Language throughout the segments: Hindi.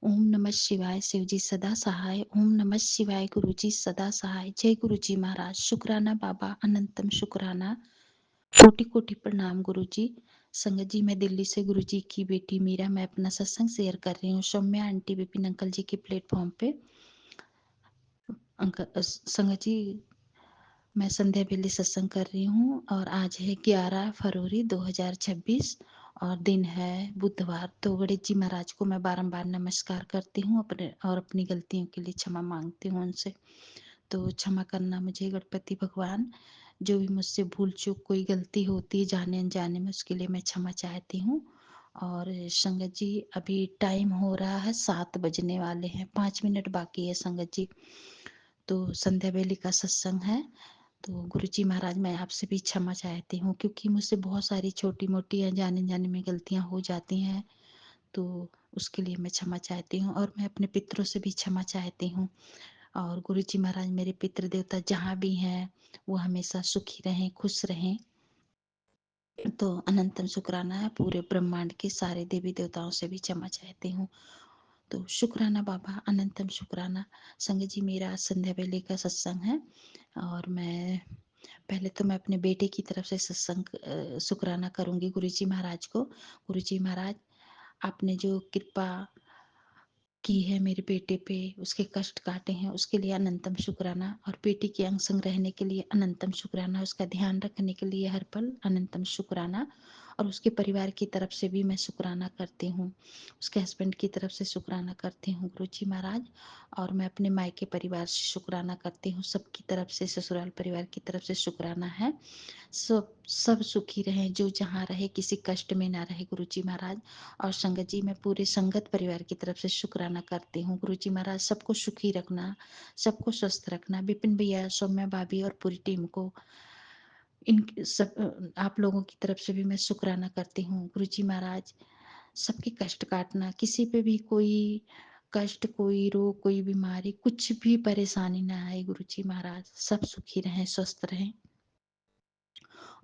ओम नमः शिवाय शिवजी सदा सहाय। ओम नमः शिवाय गुरुजी सदा सहाय। जय गुरुजी महाराज। शुक्राना बाबा अनंतम शुक्राना। कोटि कोटि प्रणाम गुरुजी। संगत जी, मैं दिल्ली से गुरुजी की बेटी मीरा, मैं अपना सत्संग शेयर कर रही हूँ सौम्या आंटी विपिन अंकल जी के प्लेटफॉर्म पे। संगत जी, मैं संध्या बेली सत्संग कर रही हूँ और आज है 11 फरवरी 2026 और दिन है बुधवार। तो गणेश जी महाराज को मैं बारंबार नमस्कार करती हूँ अपने और अपनी गलतियों के लिए क्षमा मांगती हूँ उनसे। तो क्षमा करना मुझे गणपति भगवान। जो भी मुझसे भूल चूक कोई गलती होती है जाने अनजाने में, उसके लिए मैं क्षमा चाहती हूँ। और संगत जी, अभी टाइम हो रहा है 7 बजने वाले हैं, 5 मिनट बाकी है संगत जी। तो संध्या बेली का सत्संग है। तो गुरुजी महाराज, मैं आपसे भी क्षमा चाहती हूँ क्योंकि मुझसे बहुत सारी छोटी मोटी जाने जाने में गलतियाँ हो जाती हैं। तो उसके लिए मैं क्षमा चाहती हूँ और मैं अपने पितरों से भी क्षमा चाहती हूँ। और गुरुजी महाराज, मेरे पितृ देवता जहाँ भी हैं वो हमेशा सुखी रहें, खुश रहें। तो अनंतम शुक्राना है, पूरे ब्रह्मांड के सारे देवी देवताओं से भी क्षमा चाहती हूँ। तो शुक्राना बाबा, अनंतम शुक्राना। संगत जी, मेरा संध्या बेले का सत्संग है और मैं पहले तो मैं अपने बेटे की तरफ से सत्संग शुक्राना करूंगी गुरुजी महाराज को। गुरुजी महाराज, आपने जो कृपा की है मेरे बेटे पे, उसके कष्ट काटे हैं, उसके लिए अनंतम शुक्राना। और बेटी के अंग संग रहने के लिए अनंतम शुक्राना, उसका ध्यान रखने के लिए हर पल अनंतम शुक्राना। और उसके परिवार की तरफ से भी मैं शुक्राना करती हूँ, उसके हस्बैंड की तरफ से शुक्राना करती हूँ गुरुजी महाराज। और मैं अपने मायके परिवार से शुक्राना करती हूँ, सबकी तरफ से, ससुराल परिवार की तरफ से शुक्राना है। सब सब सुखी रहें, जो जहाँ रहे किसी कष्ट में ना रहे गुरुजी महाराज। और संगत जी, मैं पूरे संगत परिवार की तरफ से शुक्राना करती हूँ गुरुजी महाराज, सबको सुखी रखना, सबको स्वस्थ रखना। विपिन भैया, सौम्या भाभी और पूरी टीम को, इन सब आप लोगों की तरफ से भी मैं शुक्राना करती हूँ गुरुजी महाराज। सबके कष्ट काटना, किसी पे भी कोई कष्ट, कोई रोग, कोई बीमारी, कुछ भी परेशानी ना आए गुरुजी महाराज, सब सुखी रहें, स्वस्थ रहें।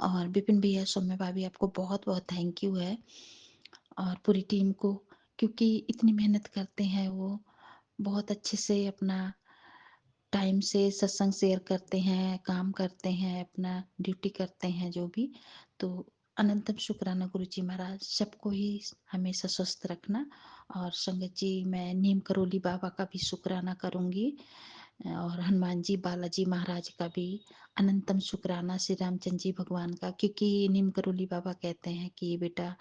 और विपिन भैया, सौम्या भाभी, आपको बहुत बहुत थैंक यू है और पूरी टीम को, क्योंकि इतनी मेहनत करते हैं वो, बहुत अच्छे से अपना टाइम से सत्संग शेयर करते हैं, काम करते हैं, अपना ड्यूटी करते हैं जो भी। तो अनंतम शुक्राना गुरुजी महाराज, सबको ही हमेशा स्वस्थ रखना। और संगत जी, मैं नीम करोली बाबा का भी शुक्राना करूंगी और हनुमान जी, बालाजी महाराज का भी अनंतम शुक्राना, श्री रामचंद्र जी भगवान का, क्योंकि नीम करोली बाबा कहते हैं कि बेटा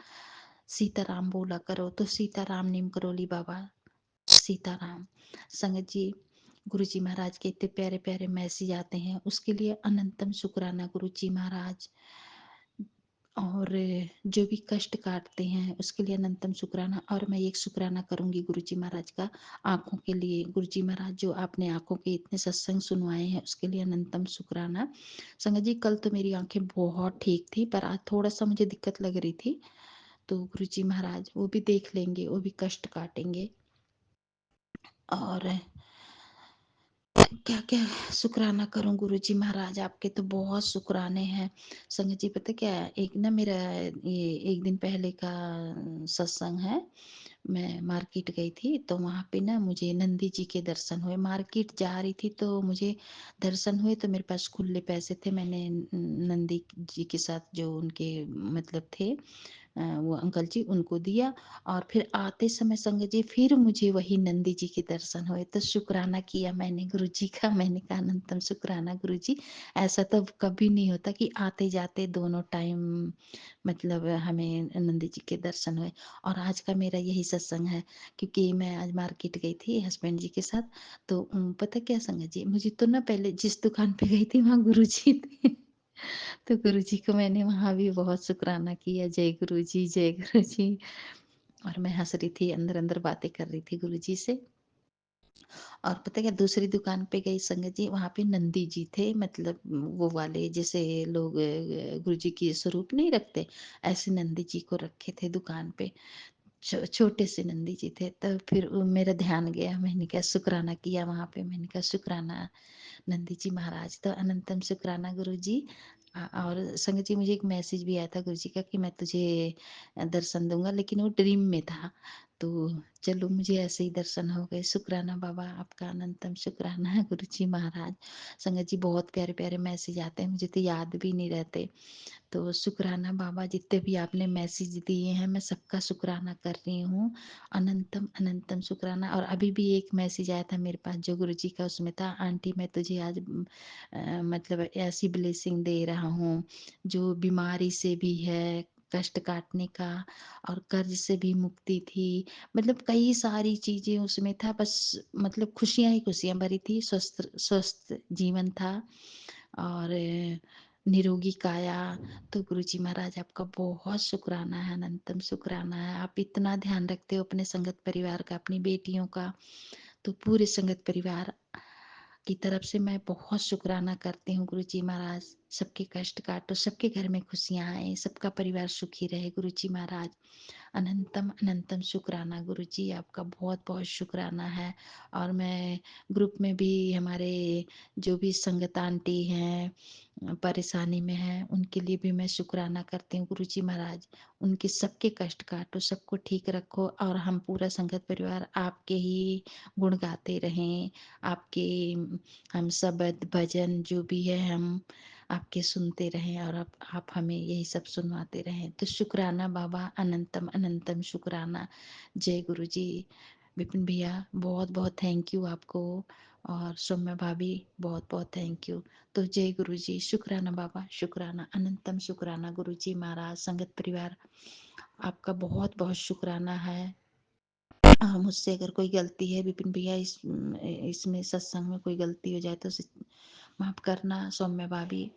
सीताराम बोला करो, तो सीताराम, नीम करोली बाबा सीताराम। संगत जी, गुरु जी महाराज के इतने प्यारे प्यारे मैसेज आते हैं, उसके लिए अनंतम शुक्राना गुरु जी महाराज। और जो भी कष्ट काटते हैं उसके लिए अनंतम शुक्राना। और मैं एक शुक्राना करूंगी गुरु जी महाराज का आंखों के लिए। गुरु जी महाराज, जो आपने आंखों के इतने सत्संग सुनवाए हैं उसके लिए अनंतम शुक्राना। संगत जी, कल तो मेरी आंखें बहुत ठीक थी, पर आज थोड़ा सा मुझे दिक्कत लग रही थी। तो गुरु जी महाराज वो भी देख लेंगे, वो भी कष्ट काटेंगे। और क्या क्या शुक्राना करूं गुरुजी महाराज, आपके तो बहुत शुक्राने हैं। संगत जी, पता क्या है, एक ना मेरा ये एक दिन पहले का सत्संग है। मैं मार्केट गई थी तो वहां पे ना मुझे नंदी जी के दर्शन हुए। मार्केट जा रही थी तो मुझे दर्शन हुए, तो मेरे पास खुले पैसे थे, मैंने नंदी जी के साथ जो उनके मतलब थे, वो अंकल जी, उनको दिया। और फिर आते समय संगत जी फिर मुझे वही नंदी जी के दर्शन हुए, तो शुक्राना किया मैंने गुरु जी का। मैंने कहा अनंतम शुक्राना गुरु जी, ऐसा तो कभी नहीं होता कि आते जाते दोनों टाइम मतलब हमें नंदी जी के दर्शन हुए। और आज का मेरा यही सत्संग है, क्योंकि मैं आज मार्केट गई थी हस्बैंड जी के साथ। तो पता क्या संगत जी, मुझे तो ना पहले जिस दुकान पे गई थी वहां गुरु जी थे। तो गुरुजी को मैंने वहां भी बहुत शुक्राना किया, जय गुरु जी, जय गुरु जी। और मैं हंस रही थी, अंदर अंदर बातें कर रही थी गुरुजी से। और पता क्या, दूसरी दुकान पे गई संगत जी, वहां पे नंदी जी थे, मतलब वो वाले जैसे लोग गुरुजी की स्वरूप नहीं रखते, ऐसे नंदी जी को रखे थे दुकान पे। छोटे से नंदी जी थे। तो फिर मेरा ध्यान गया, मैंने क्या शुक्राना किया वहां पे, मैंने कहा शुक्राना नंदी जी महाराज। तो अनंतम शुक्राना गुरु जी। और संगत जी, मुझे एक मैसेज भी आया था गुरु जी का कि मैं तुझे दर्शन दूंगा, लेकिन वो ड्रीम में था। तो चलो मुझे ऐसे ही दर्शन हो गए। शुक्राना बाबा, आपका अनंतम शुक्राना है। गुरुजी महाराज, संगत जी बहुत प्यारे प्यारे मैसेज आते हैं, मुझे तो याद भी नहीं रहते। तो शुक्राना बाबा, जितने भी आपने मैसेज दिए हैं मैं सबका शुक्राना कर रही हूँ। अनंतम अनंतम शुक्राना। और अभी भी एक मैसेज आया था मेरे पास जो गुरुजी का, उसमें था, आंटी मैं तुझे आज मतलब ऐसी ब्लेसिंग दे रहा हूँ जो बीमारी से भी है, कष्ट काटने का, और कर्ज से भी मुक्ति थी। मतलब कई सारी चीजें उसमें था, बस मतलब खुशियां ही खुशियां भरी थी। स्वस्थ स्वस्थ जीवन था और निरोगी काया। तो गुरुजी महाराज आपका बहुत शुक्राना है, अनंतम शुक्राना है। आप इतना ध्यान रखते हो अपने संगत परिवार का, अपनी बेटियों का। तो पूरे संगत परिवार की तरफ से मैं बहुत शुक्राना करती हूँ गुरुजी महाराज। सबके कष्ट काटो, सबके घर में खुशियां आए, सबका परिवार सुखी रहे गुरुजी महाराज। अनंतम अनंतम शुक्राना गुरुजी, आपका बहुत बहुत शुक्राना है। और मैं ग्रुप में भी हमारे जो भी संगत आंटी हैं परेशानी में है, उनके लिए भी मैं शुक्राना करती हूँ गुरुजी महाराज। उनके सबके कष्ट काटो, सबको ठीक रखो, और हम पूरा संगत परिवार आपके ही गुण गाते रहें। आपके हम शब्द भजन जो भी है हम आपके सुनते रहें, और आप हमें यही सब सुनवाते रहें। तो शुक्राना बाबा, अनंतम अनंतम शुक्राना। जय गुरु जी। विपिन भैया बहुत बहुत थैंक यू आपको, और सौम्या भाभी बहुत बहुत थैंक यू। तो जय गुरु जी, शुक्राना बाबा, शुक्राना, अनंतम शुक्राना गुरु जी महाराज। संगत परिवार आपका बहुत बहुत शुक्राना है। मुझसे अगर कोई गलती है विपिन भैया, इसमें सत्संग में कोई गलती हो जाए तो उसे माफ करना। सौम्या भाभी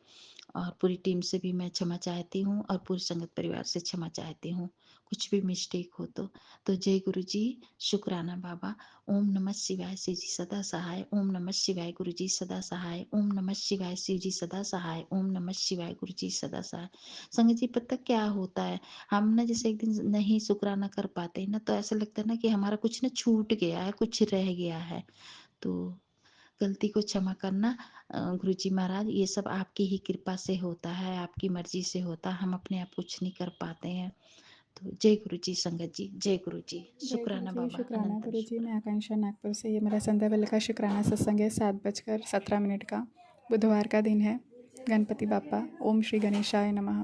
और पूरी टीम से भी मैं क्षमा चाहती हूँ, और पूरी संगत परिवार से क्षमा चाहती हूँ कुछ भी मिस्टेक हो तो जय गुरु जी, शुक्राना बाबा। ओम नमः शिवाय, शिव जी सदा सहाय। ओम नमः शिवाय, गुरु जी सदा सहाय। ओम नमः शिवाय, शिव जी सदा सहाय। ओम नमः शिवाय, गुरु जी सदा सहाय। संगत जी पता क्या होता है, हम ना जैसे एक दिन नहीं शुक्राना कर पाते ना, तो ऐसा लगता है ना कि हमारा कुछ ना छूट गया है, कुछ रह गया है। तो गलती को क्षमा करना गुरु जी महाराज, ये सब आपकी ही कृपा से होता है, आपकी मर्जी से होता है, हम अपने आप कुछ नहीं कर पाते हैं। तो जय गुरु जी संगत जी, जय गुरु जी, जय गुरु शुक्राना जी, बाबा, शुक्राना अनंतम गुरु जी। मैं शुक्राना। आकांक्षा नागपुर से। ये मेरा संध्या वेले का शुक्राना सत्संग है, 7:17 का, बुधवार का दिन है। गणपति बाप्पा, ओम श्री गणेशाय नमः।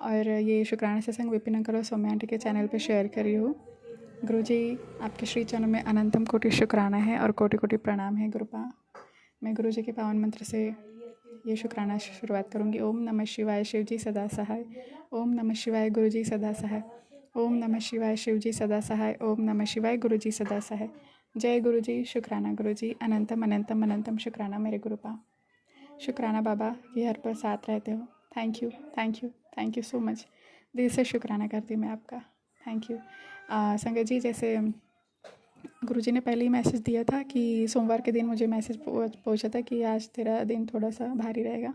और ये शुक्राना सत्संग विपिन अंकल और सौम्या आंटी के चैनल पे शेयर कर रही हूँ। गुरु जी आपके श्री चरणों में अनंतम कोटि शुक्राना है और कोटि कोटि प्रणाम है गुरुपा। मैं गुरु जी के पावन मंत्र से ये शुक्राना शुरुआत करूँगी। ओम नमः शिवाय, शिव जी सदा सहाय। ओम नमः शिवाय, गुरु जी सदा सहाय। ओम नमः शिवाय, शिव जी सदा सहाय। ओम नमः शिवाय, गुरु जी सदा सहाय। जय गुरु जी, शुक्राना गुरु जी, अनंतम अनंतम अनंतम शुक्राना मेरे गुरुपा। शुक्राना बाबा कि हर पर साथ रहते हो। Thank you, thank you, thank you so much. दिल से शुक्राना करती हूँ मैं आपका। Thank you. संगत जी, जैसे गुरुजी ने पहले ही मैसेज दिया था कि सोमवार के दिन मुझे मैसेज पहुंचा था कि आज तेरा दिन थोड़ा सा भारी रहेगा,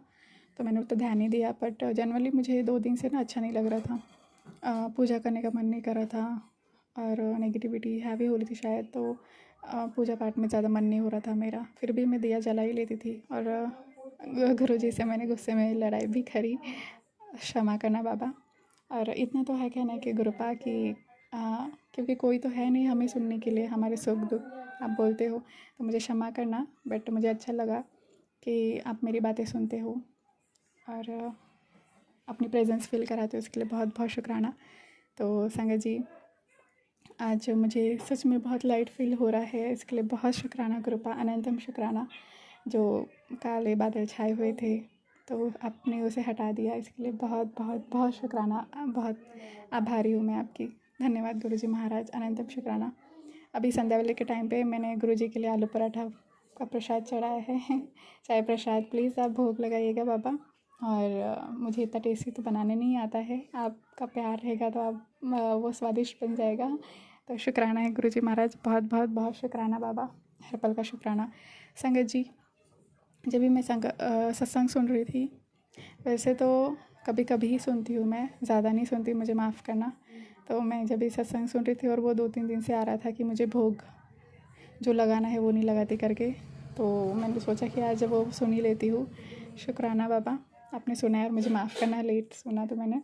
तो मैंने तो ध्यान नहीं दिया। बट जनरली मुझे 2 दिन से ना अच्छा नहीं लग रहा था, पूजा करने का मन नहीं कर रहा था, और नेगेटिविटी हैवी हो रही थी शायद, तो पूजा पाठ में ज़्यादा मन नहीं हो रहा था मेरा। फिर भी मैं दिया जला ही लेती थी, और गुरुजी से मैंने गुस्से में लड़ाई भी करी। क्षमा करना बाबा। और इतना तो है कहना कि गुरुपा कि क्योंकि कोई तो है नहीं हमें सुनने के लिए हमारे सुख दुख आप बोलते हो, तो मुझे क्षमा करना। बट मुझे अच्छा लगा कि आप मेरी बातें सुनते हो और अपनी प्रेजेंस फील कराते हो, इसके लिए बहुत बहुत शुक्राना। तो संगत जी, आज मुझे सच में बहुत लाइट फील हो रहा है, इसके लिए बहुत शुक्राना गुरुपा, अनंतम शुक्राना। जो काले बादल छाए हुए थे तो आपने उसे हटा दिया, इसके लिए बहुत बहुत बहुत शुक्राना। बहुत आभारी हूँ मैं आपकी। धन्यवाद गुरुजी महाराज, अनंतम शुक्राना। अभी संध्या वाले के टाइम पे मैंने गुरुजी के लिए आलू पराठा का प्रसाद चढ़ाया है। चाय प्रसाद प्लीज़ आप भोग लगाइएगा बाबा। और मुझे इतना टेस्टी तो बनाने नहीं आता है, आपका प्यार रहेगा तो आप वो स्वादिष्ट बन जाएगा। तो शुक्राना है गुरुजी महाराज, बहुत बहुत बहुत शुक्राना बाबा, हर पल का शुक्राना। संगत जी, जब भी मैं सत्संग सुन रही थी, वैसे तो कभी कभी ही सुनती हूँ मैं, ज़्यादा नहीं सुनती, मुझे माफ़ करना। तो मैं जब भी सत्संग सुन रही थी और वो 2-3 दिन से आ रहा था कि मुझे भोग जो लगाना है वो नहीं लगाती करके, तो मैंने सोचा कि आज वो सुन ही लेती हूँ। शुक्राना बाबा, आपने सुना है और मुझे माफ़ करना, लेट सुना तो मैंने।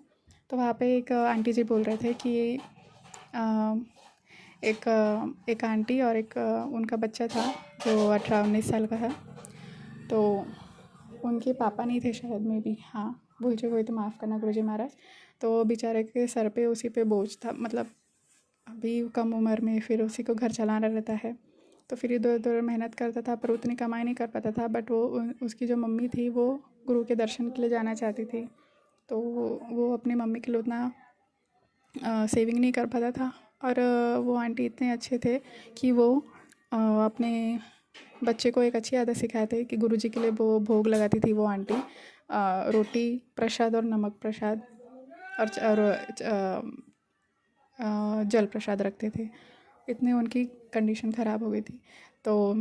तो वहाँ पे एक आंटी जी बोल रहे थे कि एक आंटी और एक उनका बच्चा था जो 18-19 साल का था। तो उनके पापा नहीं थे शायद, में भी, हाँ भूल चुके हुए तो माफ़ करना गुरुजी महाराज। तो बेचारे के सर पे उसी पे बोझ था, मतलब अभी कम उम्र में फिर उसी को घर चलाना रहता है। तो फिर इधर उधर मेहनत करता था पर उतनी कमाई नहीं कर पाता था। बट वो उसकी जो मम्मी थी वो गुरु के दर्शन के लिए जाना चाहती थी। तो वो अपनी मम्मी के लिए उतना सेविंग नहीं कर पाता था। और वो आंटी इतने अच्छे थे कि वो अपने बच्चे को एक अच्छी आदत सिखाए थे कि गुरुजी के लिए वो भोग लगाती थी वो आंटी, रोटी प्रसाद और नमक प्रसाद और जल प्रसाद रखते थे। इतने उनकी कंडीशन ख़राब हो गई थी। तो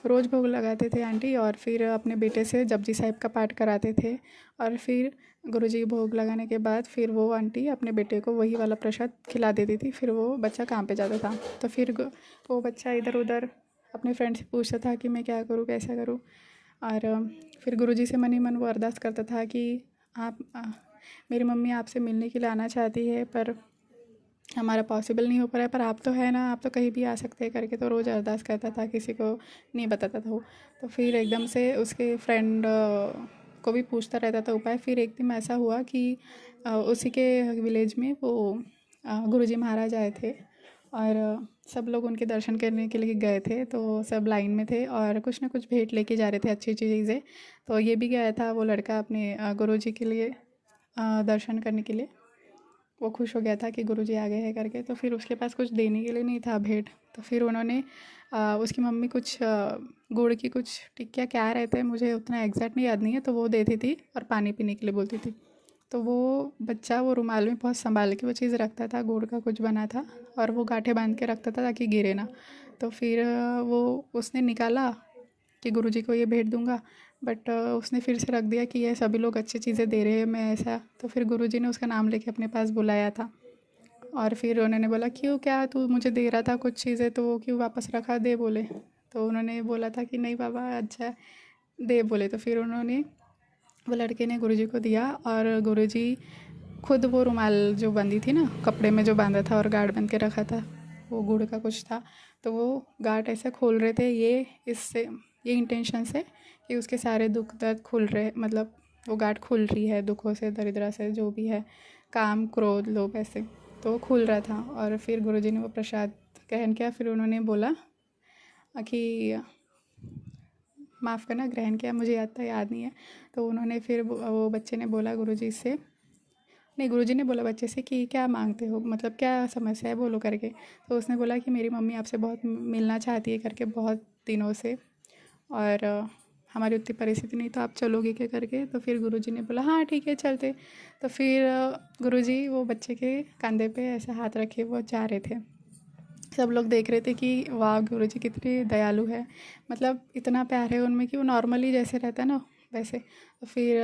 रोज़ भोग लगाते थे आंटी और फिर अपने बेटे से जपजी साहिब का पाठ कराते थे। और फिर गुरुजी भोग लगाने के बाद फिर वो आंटी अपने बेटे को वही वाला प्रसाद खिला देती थी। फिर वो बच्चा काम पे जाता था। तो फिर वो बच्चा इधर उधर अपने फ्रेंड से पूछता था कि मैं क्या करूँ, कैसा करूँ। और फिर गुरुजी से मन ही मन वो अरदास करता था कि आप मेरी मम्मी आपसे मिलने के लिए आना चाहती है पर हमारा पॉसिबल नहीं हो पा रहा है, पर आप तो है ना, आप तो कहीं भी आ सकते हैं करके। तो रोज़ अरदास करता था, किसी को नहीं बताता था वो। तो फिर एकदम से उसके फ्रेंड को भी पूछता रहता था उपाय। फिर एक दिन ऐसा हुआ कि उसी के विलेज में वो गुरुजी महाराज आए थे और सब लोग उनके दर्शन करने के लिए गए थे। तो सब लाइन में थे और कुछ ना कुछ भेंट लेके जा रहे थे, अच्छी अच्छी चीज़ें। तो ये भी गया था वो लड़का अपने गुरुजी के लिए दर्शन करने के लिए। वो खुश हो गया था कि गुरुजी आ गए हैं करके। तो फिर उसके पास कुछ देने के लिए नहीं था भेंट। तो फिर उन्होंने उसकी मम्मी कुछ गुड़ की कुछ टिक्कियाँ क्या रहते हैं मुझे उतना एग्जैक्ट नहीं याद नहीं है, तो वो देती थी और पानी पीने के लिए बोलती थी। तो वो बच्चा वो रुमाल में बहुत संभाल के वो चीज़ रखता था, गुड़ का कुछ बना था और वो गांठें बांध के रखता था ताकि गिरे ना। तो फिर वो उसने निकाला कि गुरुजी को ये भेंट दूंगा। बट उसने फिर से रख दिया कि ये सभी लोग अच्छी चीज़ें दे रहे हैं, मैं ऐसा। तो फिर गुरुजी ने उसका नाम लेके अपने पास बुलाया था और फिर उन्होंने बोला क्यों, क्या तू मुझे दे रहा था कुछ चीज़ें तो वो क्यों वापस रखा, दे बोले। तो उन्होंने बोला था कि नहीं बाबा अच्छा दे बोले। तो फिर उन्होंने वो लड़के ने गुरुजी को दिया और गुरुजी खुद वो रुमाल जो बंधी थी ना कपड़े में जो बांधा था और गार्ड बन के रखा था, वो गुड़ का कुछ था। तो वो गार्ड ऐसे खोल रहे थे ये इंटेंशन से कि उसके सारे दुख दर्द खुल रहे, मतलब वो गार्ड खुल रही है दुखों से, दरिद्रा से, जो भी है, काम क्रोध लोभ ऐसे। तो वो खुल रहा था और फिर गुरुजी ने वो प्रसाद ग्रहण किया। फिर उन्होंने बोला कि माफ़ करना, ग्रहण किया, मुझे याद नहीं है। तो उन्होंने फिर वो बच्चे ने बोला गुरुजी से, नहीं गुरुजी ने बोला बच्चे से कि क्या मांगते हो, मतलब क्या समस्या है बोलो करके। तो उसने बोला कि मेरी मम्मी आपसे बहुत मिलना चाहती है करके बहुत दिनों से, और हमारी उतनी परिस्थिति नहीं, तो आप चलोगे क्या करके। तो फिर गुरुजी ने बोला हाँ ठीक है चलते। तो फिर गुरुजी वो बच्चे के कंधे पे ऐसे हाथ रखे वो जा रहे थे। सब लोग देख रहे थे कि वाह गुरुजी कितने दयालु है, मतलब इतना प्यार है उनमें कि वो नॉर्मली जैसे रहता है ना वैसे। तो फिर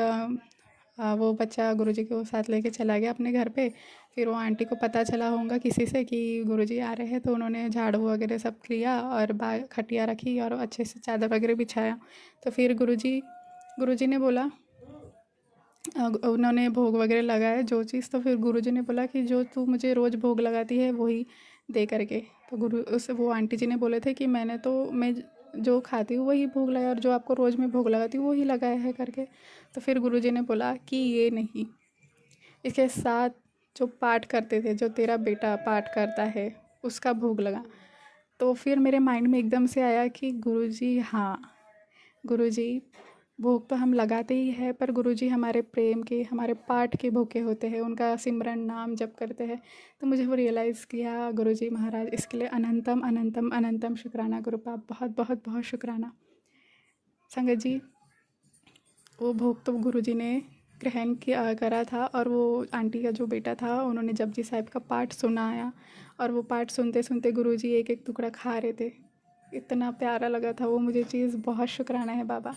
वो बच्चा गुरुजी को साथ लेके चला गया अपने घर पे। फिर वो आंटी को पता चला होगा किसी से कि गुरुजी आ रहे हैं, तो उन्होंने झाड़ू वगैरह सब किया और खटिया रखी और अच्छे से चादर वगैरह बिछाया। तो फिर गुरुजी ने बोला, उन्होंने भोग वगैरह लगाया जो चीज़। तो फिर गुरुजी ने बोला कि जो तू मुझे रोज़ भोग लगाती है वही दे करके। तो वो आंटी जी ने बोले थे कि मैं जो खाती हूँ वही भोग लगाया और जो आपको रोज़ में भोग लगाती हूँ वही लगाया है करके। तो फिर गुरुजी ने बोला कि ये नहीं, इसके साथ जो पाठ करते थे, जो तेरा बेटा पाठ करता है उसका भोग लगा। तो फिर मेरे माइंड में एकदम से आया कि गुरुजी, हाँ गुरुजी भोग तो हम लगाते ही हैं, पर गुरुजी हमारे प्रेम के, हमारे पाठ के भूखे होते हैं, उनका सिमरन नाम जप करते हैं। तो मुझे वो रियलाइज़ किया गुरुजी महाराज, इसके लिए अनंतम अनंतम अनंतम शुक्राना गुरुपा, बहुत बहुत बहुत शुक्राना। संगत जी, वो भोग तो गुरुजी ने ग्रहण किया करा था और वो आंटी का जो बेटा था उन्होंने जपजी साहिब का पाठ सुनाया और वो पाठ सुनते सुनते गुरुजी एक एक टुकड़ा खा रहे थे। इतना प्यारा लगा था वो मुझे चीज़, बहुत शुक्राना है बाबा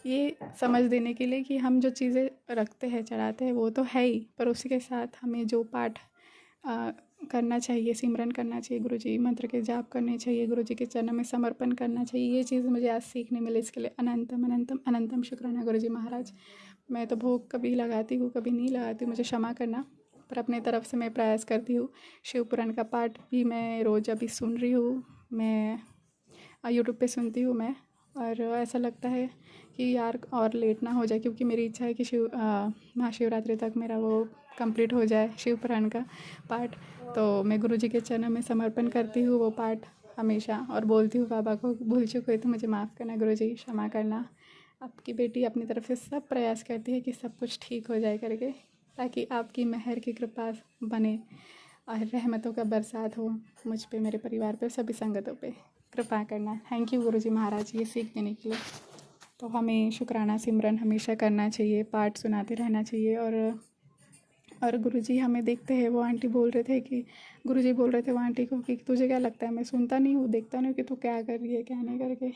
ये समझ देने के लिए कि हम जो चीज़ें रखते हैं चढ़ाते हैं वो तो है ही, पर उसी के साथ हमें जो पाठ करना चाहिए, सिमरन करना चाहिए, गुरुजी मंत्र के जाप करने चाहिए, गुरुजी के चरणों में समर्पण करना चाहिए, ये चीज़ मुझे आज सीखने मिली। इसके लिए अनंतम अनंतम अनंतम शुक्राना गुरुजी महाराज। मैं तो भोग कभी लगाती हूँ कभी नहीं लगाती, मुझे क्षमा करना, और अपने तरफ से मैं प्रयास करती हूँ। शिव पुराण का पाठ भी मैं रोज़ अभी सुन रही हूँ, मैं यूट्यूब पे सुनती हूँ मैं। और ऐसा लगता है कि यार और लेट ना हो जाए, क्योंकि मेरी इच्छा है कि महाशिवरात्रि तक मेरा वो कंप्लीट हो जाए शिव पुराण का पाठ। तो मैं गुरुजी के चरणों में समर्पण करती हूँ वो पाठ हमेशा, और बोलती हूँ बाबा को, भूल चूक हुई तो मुझे माफ़ करना गुरुजी, क्षमा करना। आपकी बेटी अपनी तरफ से सब प्रयास करती है कि सब कुछ ठीक हो जाए करके, ताकि आपकी मेहर की कृपा बने और रहमतों का बरसात हो मुझ पे, मेरे परिवार पे, सभी संगतों पे। कृपा करना। थैंक यू गुरुजी महाराज ये सीख देने के लिए। तो हमें शुक्राना सिमरन हमेशा करना चाहिए, पाठ सुनाते रहना चाहिए। और गुरुजी हमें देखते हैं, वो आंटी बोल रहे थे कि गुरुजी बोल रहे थे वो आंटी को कि तुझे क्या लगता है, मैं सुनता नहीं हूँ, देखता नहीं हूँ कि तू क्या कर रही है क्या नहीं करके,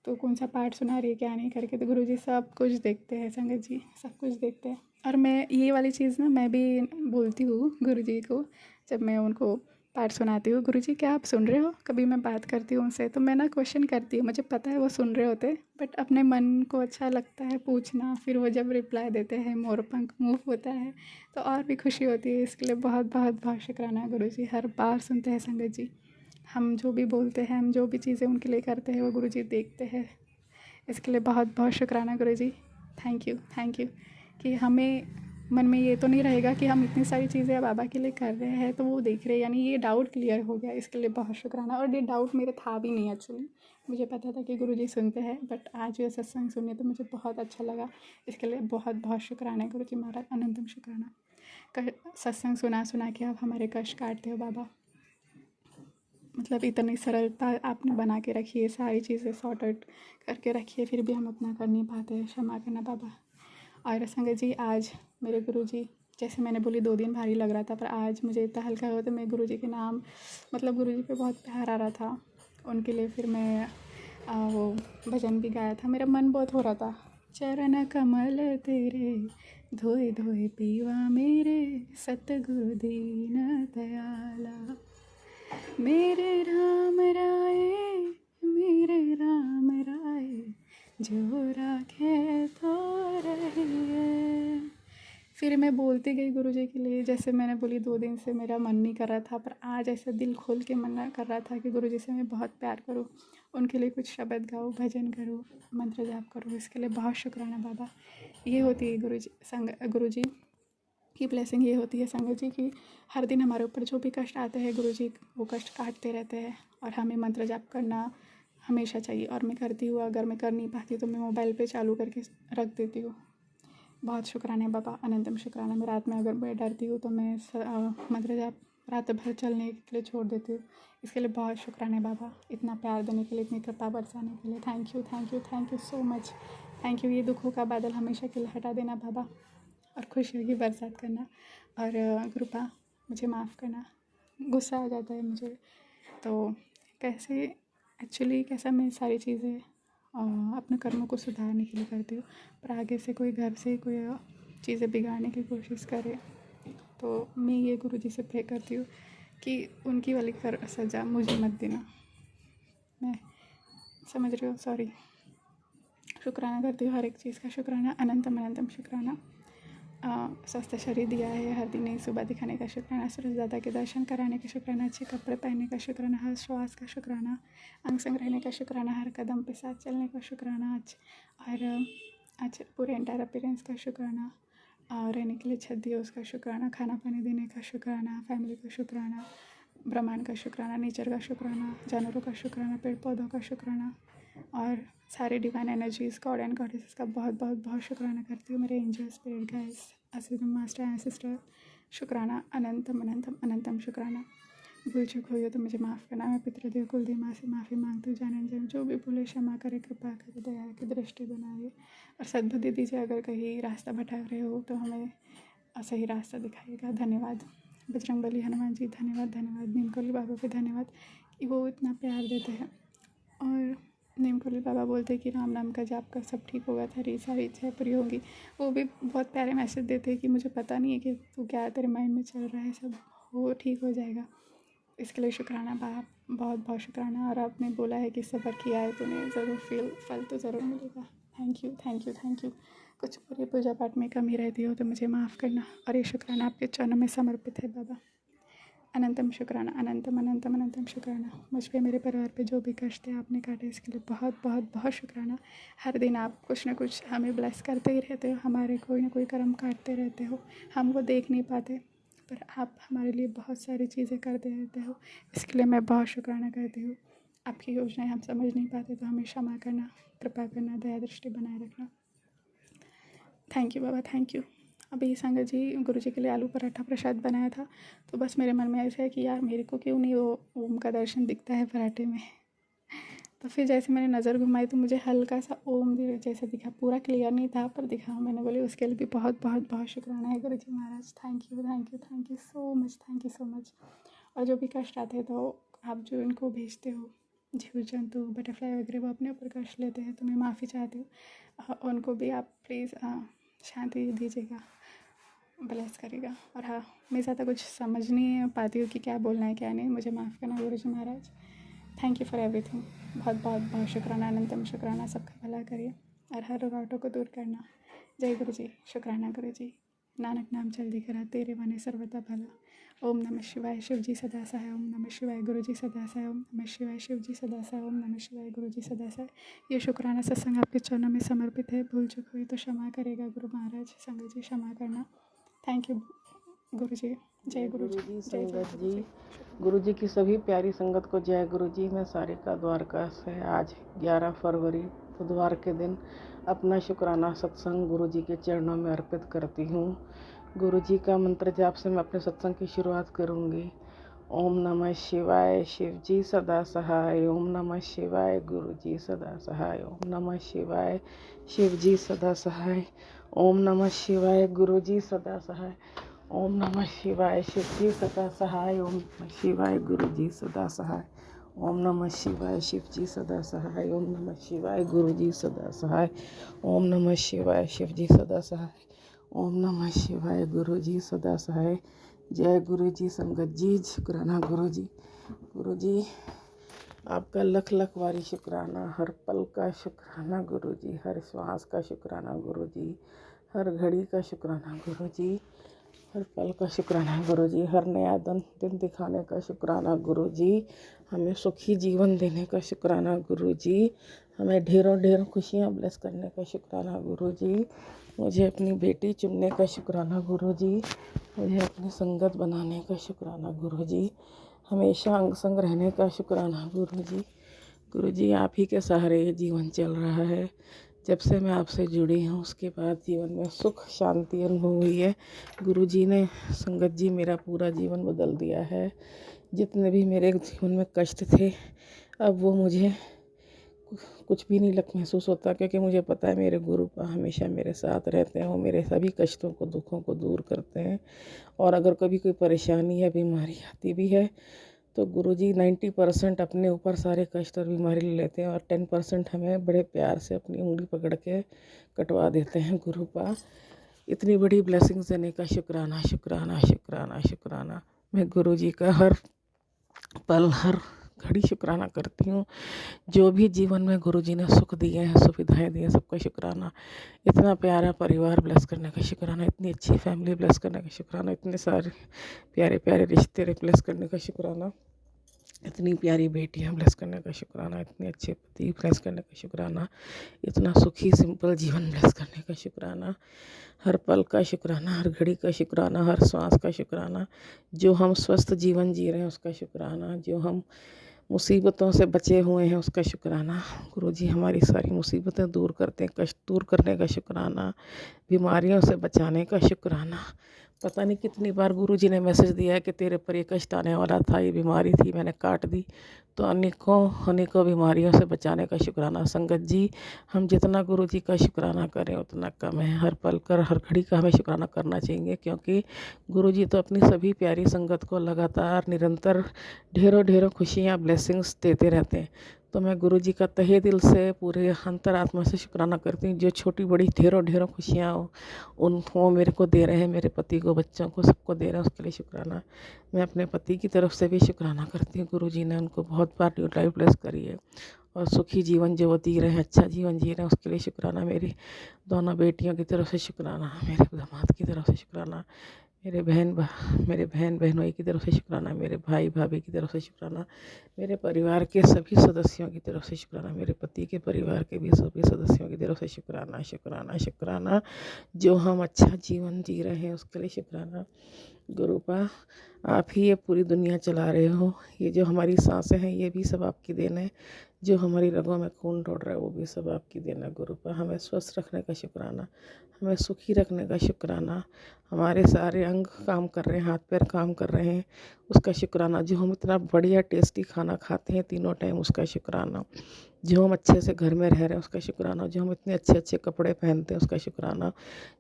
तो कौन सा पाठ सुना रही है क्या नहीं करके। तो गुरुजी सब कुछ देखते हैं संगत जी, सब कुछ देखते हैं। और मैं ये वाली चीज़ ना मैं भी बोलती हूँ गुरुजी को, जब मैं उनको पाठ सुनाती हूँ, गुरुजी क्या आप सुन रहे हो। कभी मैं बात करती हूँ उनसे तो मैं ना क्वेश्चन करती हूँ, मुझे पता है वो सुन रहे होते, बट अपने मन को अच्छा लगता है पूछना। फिर वो जब रिप्लाई देते हैं, मोर पंख मूव होता है, तो और भी खुशी होती है। इसके लिए बहुत बहुत बहुत शुक्राना गुरुजी, हर बार सुनते हैं संगत जी। हम जो भी बोलते हैं, हम जो भी चीज़ें उनके लिए करते हैं, वो गुरुजी देखते हैं। इसके लिए बहुत बहुत शुक्राना गुरुजी, थैंक यू कि हमें मन में ये तो नहीं रहेगा कि हम इतनी सारी चीज़ें बाबा के लिए कर रहे हैं तो वो देख रहे हैं, यानी ये डाउट क्लियर हो गया। इसके लिए बहुत शुक्राना। और ये डाउट मेरे था भी नहीं एक्चुअली, मुझे पता था कि गुरुजी सुनते हैं, बट आज ये सत्संग सुने तो मुझे बहुत अच्छा लगा। इसके लिए बहुत बहुत शुक्राना गुरुजी महाराज, अनंतम शुक्राना। सत्संग सुना सुना के आप हमारे कष्ट काटते हो बाबा, मतलब इतनी सरलता आपने बना के रखी है, सारी चीज़ें सॉर्ट आउट करके रखी है, फिर भी हम अपना कर नहीं पाते हैं, क्षमा करना बाबा। और संगत जी आज मेरे गुरुजी, जैसे मैंने बोली 2 दिन भारी लग रहा था, पर आज मुझे इतना हल्का हुआ, तो मैं गुरुजी के नाम, मतलब गुरुजी पे बहुत प्यार आ रहा था उनके लिए। फिर मैं वो भजन भी गाया था, मेरा मन बहुत हो रहा था। चरण कमल तेरे धोए धोए पीवा मेरे, सतगुरु दीन दयाला, मेरे राम राय, मेरे राम राय, जो राखे तो रहिए। फिर मैं बोलती गई गुरुजी के लिए, जैसे मैंने बोली 2 दिन से मेरा मन नहीं कर रहा था, पर आज ऐसा दिल खोल के मन कर रहा था कि गुरुजी से मैं बहुत प्यार करूँ, उनके लिए कुछ शब्द गाऊँ, भजन करूँ, मंत्र जाप करूँ। इसके लिए बहुत शुक्राना बाबा। ये होती है गुरुजी की ब्लेसिंग, ये होती है संगत जी कि हर दिन हमारे ऊपर जो भी कष्ट आते हैं गुरुजी वो कष्ट काटते रहते हैं, और हमें मंत्र जाप करना हमेशा चाहिए। और मैं करती हूँ, अगर मैं कर नहीं पाती तो मैं मोबाइल पे चालू करके रख देती हूँ। बहुत शुक्राना बाबा, अनंतम शुक्राना। मैं रात में अगर मैं डरती हूँ तो मैं मंत्र जाप रात भर चलने के लिए छोड़ देती हूँ। इसके लिए बहुत शुक्राना बाबा, इतना प्यार देने के लिए, इतनी कृपा बरसाने के लिए। Thank you so much. Thank you. ये दुखों का बादल हमेशा के लिए हटा देना बाबा, और खुशियों की बरसात करना। और कृपा मुझे माफ़ करना, गुस्सा आ जाता है मुझे तो कैसे, एक्चुअली कैसा मैं सारी चीज़ें अपने कर्मों को सुधारने के लिए करती हूँ, पर आगे से कोई घर से कोई चीज़ें बिगाड़ने की कोशिश करे तो मैं ये गुरुजी से प्रे करती हूँ कि उनकी वाली सज़ा मुझे मत देना। मैं समझ रही हूँ, सॉरी। शुक्राना करती हूँ, हर एक चीज़ का शुक्राना, अनंतम शुक्राना। स्वस्थ शरीर दिया है, हर दिन नई सुबह दिखाने का शुक्राना, सूरजदाता के दर्शन कराने का शुक्राना, अच्छे कपड़े पहनने का शुक्राना, हर श्वास का शुक्राना, अंग संग रहने का शुक्राना, हर कदम पे साथ चलने का शुक्राना, और अच्छे पूरे एंटायर अपीयरेंस का शुक्राना, और रहने के लिए छत दिया उसका शुक्राना, खाना पानी देने का शुक्राना, फैमिली का शुक्राना, ब्रह्मांड का शुक्राना, नेचर का शुक्राना, जानवरों का शुक्राना, पेड़ पौधों का शुक्राना, और सारे divine energies, God and goddesses का बहुत बहुत बहुत शुक्राना करती हूँ। मेरे angel, spirit guides, assistant master and sister, शुक्राना, अनंतम शुक्राना। भूल चूक हुई हो तो मुझे माफ़ करना। मैं पितृदेव कुलदेव माँ से माफ़ी मांगती हूँ, जाने जान जो भी बोले क्षमा करे, कृपा करे, दया की दृष्टि बनाए और सद्बुद्धि दीजिए। अगर कहीं रास्ता भटक रहे हो तो हमें सही रास्ता दिखाइएगा। धन्यवाद बजरंगबली, हनुमान जी, धन्यवाद। नीमकली बाबा पे धन्यवाद कि वो इतना प्यार देते हैं। और नीमकली बाबा बोलते हैं कि राम नाम का जाप कर सब ठीक होगा, तेरी सारी इच्छाएँ पूरी होंगी। वो भी बहुत प्यारे मैसेज देते हैं कि मुझे पता नहीं है कि तू क्या तेरे माइंड में चल रहा है, सब वो ठीक हो जाएगा। इसके लिए शुक्राना बाप, बहुत बहुत शुक्राना। और आपने बोला है कि सब्र किया है तूने, ज़रूर फल तो ज़रूर मिलेगा। Thank you. कुछ पूरी पूजा पाठ में कमी रहती हो तो मुझे माफ़ करना, और ये शुक्राना आपके चरणों में समर्पित है बाबा। अनंतम शुक्राना, अनंतम अनंतम अनंतम शुक्राना। मुझ पे, मेरे परिवार पे जो भी कष्ट है आपने काटे, इसके लिए बहुत बहुत बहुत शुक्राना। हर दिन आप कुछ ना कुछ हमें ब्लेस करते ही रहते हो, हमारे कोई ना कोई कर्म काटते रहते हो। हम वो देख नहीं पाते, पर आप हमारे लिए बहुत सारी चीज़ें करते रहते हो, इसके लिए मैं बहुत शुक्राना करती हूँ। आपकी योजनाएं हम समझ नहीं पाते तो हमें क्षमा करना, कृपा करना, दया दृष्टि बनाए रखना। Thank you Baba, thank you. अभी संगत जी गुरु जी के लिए आलू पराठा प्रसाद बनाया था, तो बस मेरे मन में ऐसा है कि यार मेरे को क्यों नहीं वो ओम का दर्शन दिखता है पराठे में। तो फिर जैसे मैंने नज़र घुमाई तो मुझे हल्का सा ओम भी जैसा दिखा, पूरा क्लियर नहीं था पर दिखा। मैंने बोली उसके लिए भी बहुत बहुत बहुत शुक्राना है Guru ji Maharaj. Thank you thank you thank you so much, thank you so much. और जो भी कष्ट आते हैं तो आप जो इनको भेजते हो, जीव जंतु बटरफ्लाई वगैरह, वो अपने ऊपर कष्ट लेते हैं, तो मैं माफ़ी चाहती हूँ। उनको भी आप प्लीज़ शांति दीजिएगा, ब्लेस करेगा। और हाँ, मैं ज़्यादा कुछ समझ नहीं पाती हूँ कि क्या बोलना है क्या नहीं, मुझे माफ़ करना Guru ji Maharaj. Thank you for everything. बहुत बहुत बहुत शुक्राना, अनंतम शुक्राना। सबका भला करिए और हर रुकावटों को दूर करना। जय गुरु जी, शुक्राना गुरु जी। नानक नाम चलती करा, तेरे बने सर्वदा भला। ओम नमः शिवाय, शिव जी सदा सहाय। ओम नमः शिवाय, गुरु जी सदा सहाय। ओम नमः शिवाय, शिव जी सदा सहाय। ओम नमः शिवाय, गुरु जी सदा सहाय। ये शुक्राना सत्संग आपके चरणों में समर्पित है। भूल चूक हुई तो क्षमा करेगा गुरु महाराज। संगत जी क्षमा करना। थैंक यू गुरु जी। जय गुरु जी, जी जय जय संगत गुरु जी। गुरु जी की सभी प्यारी संगत को जय गुरु जी। मैं सारिका द्वारका से आज 11 फरवरी बुधवार के दिन अपना शुक्राना सत्संग गुरु जी के चरणों में अर्पित करती हूँ। गुरु जी का मंत्र जाप से मैं अपने सत्संग की शुरुआत करूँगी। ओम नमः शिवाय, शिव जी सदा सहाय। ओम नमः शिवाय, गुरु जी सदा सहाय। ओम नमः शिवाय, शिव जी सदा सहाय। ओम नमः शिवाय, गुरु जी सदा सहाय। ओम नमः शिवाय, शिव जी सदा सहाय। ओम नमः शिवाय, गुरु जी सदा सहाय। ओम नमः शिवाय, शिव जी सदा सहाय। ओम नमः शिवाय, गुरु जी सदा सहाय। ओम नमः शिवाय, शिव जी सदा सहाय। ओम नमः शिवाय, गुरु जी सदा सहाय। जय गुरु जी संगत जी, शुक्राना गुरु जी। गुरु जी आपका लख लख वारी शुक्राना, हर पल का शुक्राना गुरु जी, हर श्वास का शुक्राना गुरु जी, हर घड़ी का शुक्राना गुरु जी, हर पल का शुक्राना गुरु जी, हर नया दिन दिखाने का शुक्राना गुरु जी, हमें सुखी जीवन देने का शुक्राना गुरु जी, हमें ढेरों ढेरों खुशियाँ ब्लेस करने का शुक्राना गुरु जी, मुझे अपनी बेटी चुनने का शुक्राना गुरु जी, मुझे अपनी संगत बनाने का शुक्राना गुरु जी, हमेशा अंग संग रहने का शुक्राना गुरु जी। गुरु जी आप ही के सहारे ये जीवन चल रहा है। जब से मैं आपसे जुड़ी हूँ उसके बाद जीवन में सुख शांति अनुभव हुई है। गुरु जी ने, संगत जी, मेरा पूरा जीवन बदल दिया है। जितने भी मेरे जीवन में कष्ट थे अब वो मुझे कुछ भी नहीं महसूस होता, क्योंकि मुझे पता है मेरे गुरु हमेशा मेरे साथ रहते हैं। वो मेरे सभी कष्टों को, दुखों को दूर करते हैं। और अगर कभी कोई परेशानी या बीमारी आती भी है तो गुरुजी 90% अपने ऊपर सारे कष्ट और बीमारी ले लेते हैं और 10% हमें बड़े प्यार से अपनी उंगली पकड़ के कटवा देते हैं। गुरु का इतनी बड़ी ब्लेसिंग्स देने का शुक्राना शुक्राना शुक्राना शुक्राना। मैं गुरुजी का हर पल हर घड़ी शुक्राना करती हूँ। जो भी जीवन में गुरुजी ने सुख दिए हैं, सुविधाएं दी हैं, सबका शुक्राना। इतना प्यारा परिवार ब्लेस करने का शुक्राना, इतनी अच्छी फैमिली ब्लेस करने का शुक्राना, इतने सारे प्यारे प्यारे रिश्ते ब्लेस करने का शुक्राना, इतनी प्यारी बेटियां ब्लेस करने का शुक्राना, इतने अच्छे पति ब्लेस करने का शुक्राना, इतना सुखी सिंपल जीवन ब्लेस करने का शुक्राना, हर पल का शुक्राना, हर घड़ी का शुक्राना, हर श्वास का शुक्राना, जो हम स्वस्थ जीवन जी रहे हैं उसका शुक्राना, जो हम मुसीबतों से बचे हुए हैं उसका शुक्राना। गुरुजी हमारी सारी मुसीबतें दूर करते हैं, कष्ट दूर करने का शुक्राना, बीमारियों से बचाने का शुक्राना। पता नहीं कितनी बार गुरुजी ने मैसेज दिया है कि तेरे पर ये कष्ट आने वाला था, ये बीमारी थी, मैंने काट दी। तो अनेकों बीमारियों से बचाने का शुक्राना। संगत जी हम जितना गुरुजी का शुक्राना करें उतना कम है। हर पल कर हर घड़ी का हमें शुक्राना करना चाहिए, क्योंकि गुरुजी तो अपनी सभी प्यारी संगत को लगातार निरंतर ढेरों ढेरों खुशियाँ ब्लेसिंग्स देते रहते हैं। तो मैं गुरुजी का तहे दिल से पूरे अंतरात्मा से शुक्राना करती हूँ। जो छोटी बड़ी ढेरों ढेरों खुशियाँ वो मेरे को दे रहे हैं, मेरे पति को, बच्चों को, सबको दे रहे हैं, उसके लिए शुक्राना। मैं अपने पति की तरफ से भी शुक्राना करती हूँ। गुरुजी ने उनको बहुत बार ड्यूटी ब्लेस करी है और सुखी जीवन जो वो जी रहे हैं, अच्छा जीवन जी रहे हैं, उसके लिए शुक्राना। मेरी दोनों बेटियों की तरफ से शुक्राना, मेरे दामाद की तरफ से शुक्राना, मेरे बहन बहनोई की तरफ से शुक्राना, मेरे भाई भाभी की तरफ से शुक्राना, मेरे परिवार के सभी सदस्यों की तरफ से शुक्राना, मेरे पति के परिवार के भी सभी सदस्यों की तरफ से शुक्राना शुक्राना शुक्राना। जो हम अच्छा जीवन जी रहे हैं उसके लिए शुक्राना। गुरुपा, आप ही ये पूरी दुनिया चला रहे हो। ये जो हमारी सांसें हैं ये भी सब आपकी देन है। जो हमारी रगों में खून दौड़ रहा है वो भी सब आपकी देन है। गुरुपा, हमें स्वस्थ रखने का शुक्राना, हमें सुखी रखने का शुक्राना। हमारे सारे अंग काम कर रहे हैं, हाथ पैर काम कर रहे हैं, उसका शुक्राना। जो हम इतना बढ़िया टेस्टी खाना खाते हैं तीनों टाइम, उसका शुक्राना। जो हम अच्छे से घर में रह रहे हैं उसका शुक्राना। जो हम इतने अच्छे अच्छे कपड़े पहनते हैं उसका शुक्राना।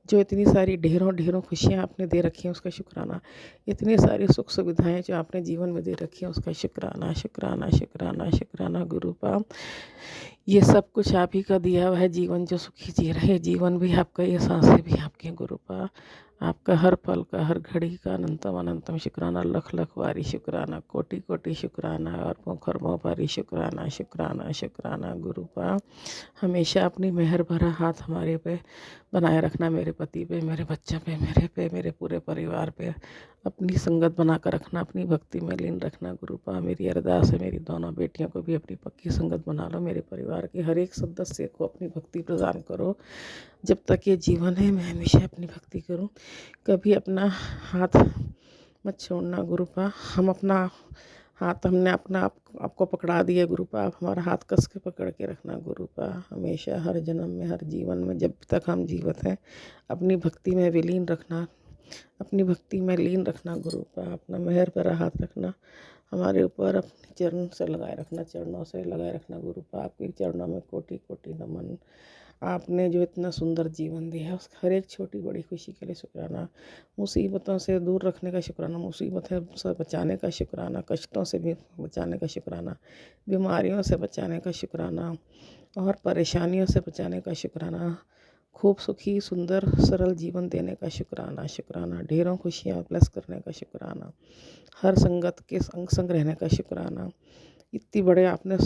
जो इतनी सारी ढेरों ढेरों खुशियाँ आपने दे रखी हैं उसका शुक्राना। इतनी सारी सुख सुविधाएं जो आपने जीवन में दे रखी हैं उसका शुक्राना शुक्राना शुक्राना शुक्राना। गुरुपा, ये सब कुछ आप ही का दिया हुआ है जीवन जो सुखी जी रहे, जीवन भी आपका, ये सांसें भी आपकी हैं। गुरुपा, आपका हर पल का, हर घड़ी का अनंतम अनंतम शुक्राना, लख लख वारी शुक्राना, कोटि कोटि शुक्राना, और खरबों पारी शुक्राना शुक्राना शुक्राना। गुरुपा, हमेशा अपनी मेहर भरा हाथ हमारे पे बनाए रखना, मेरे पति पे, मेरे बच्चों पे, मेरे पूरे परिवार पे अपनी संगत बना कर रखना, अपनी भक्ति में लीन रखना। गुरुपा, मेरी अरदास है मेरी दोनों बेटियों को भी अपनी पक्की संगत बना लो। मेरे परिवार के हर एक सदस्य को अपनी भक्ति प्रदान करो। जब तक ये जीवन है मैं हमेशा अपनी भक्ति करूं। कभी अपना हाथ मत छोड़ना। गुरुपा, हम अपना हाथ, हमने अपना आपको पकड़ा दिया। गुरुपा, आप हमारा हाथ कस के पकड़ के रखना। गुरुपा, हमेशा हर जन्म में, हर जीवन में, जब तक हम जीवित हैं अपनी भक्ति में विलीन रखना, अपनी भक्ति में लीन रखना। गुरुपा, अपना मेहर भरा हाथ रखना हमारे ऊपर, अपने चरण से लगाए रखना, चरणों से लगाए रखना। गुरुपा, आपके चरणों में कोटि कोटि नमन। आपने जो इतना सुंदर जीवन दिया है उस हर एक छोटी बड़ी खुशी के लिए शुक्राना। मुसीबतों से दूर रखने का शुक्राना, मुसीबतें से बचाने का शुक्राना, कष्टों से भी बचाने का शुक्राना, बीमारियों से बचाने का शुक्राना, और परेशानियों से बचाने का शुक्राना। खूब सुखी सुंदर सरल जीवन देने का शुक्राना शुक्राना। ढेरों खुशियाँ प्लस करने का शुक्राना। हर संगत के संग संग रहने का शुक्राना। इतनी बड़े आपने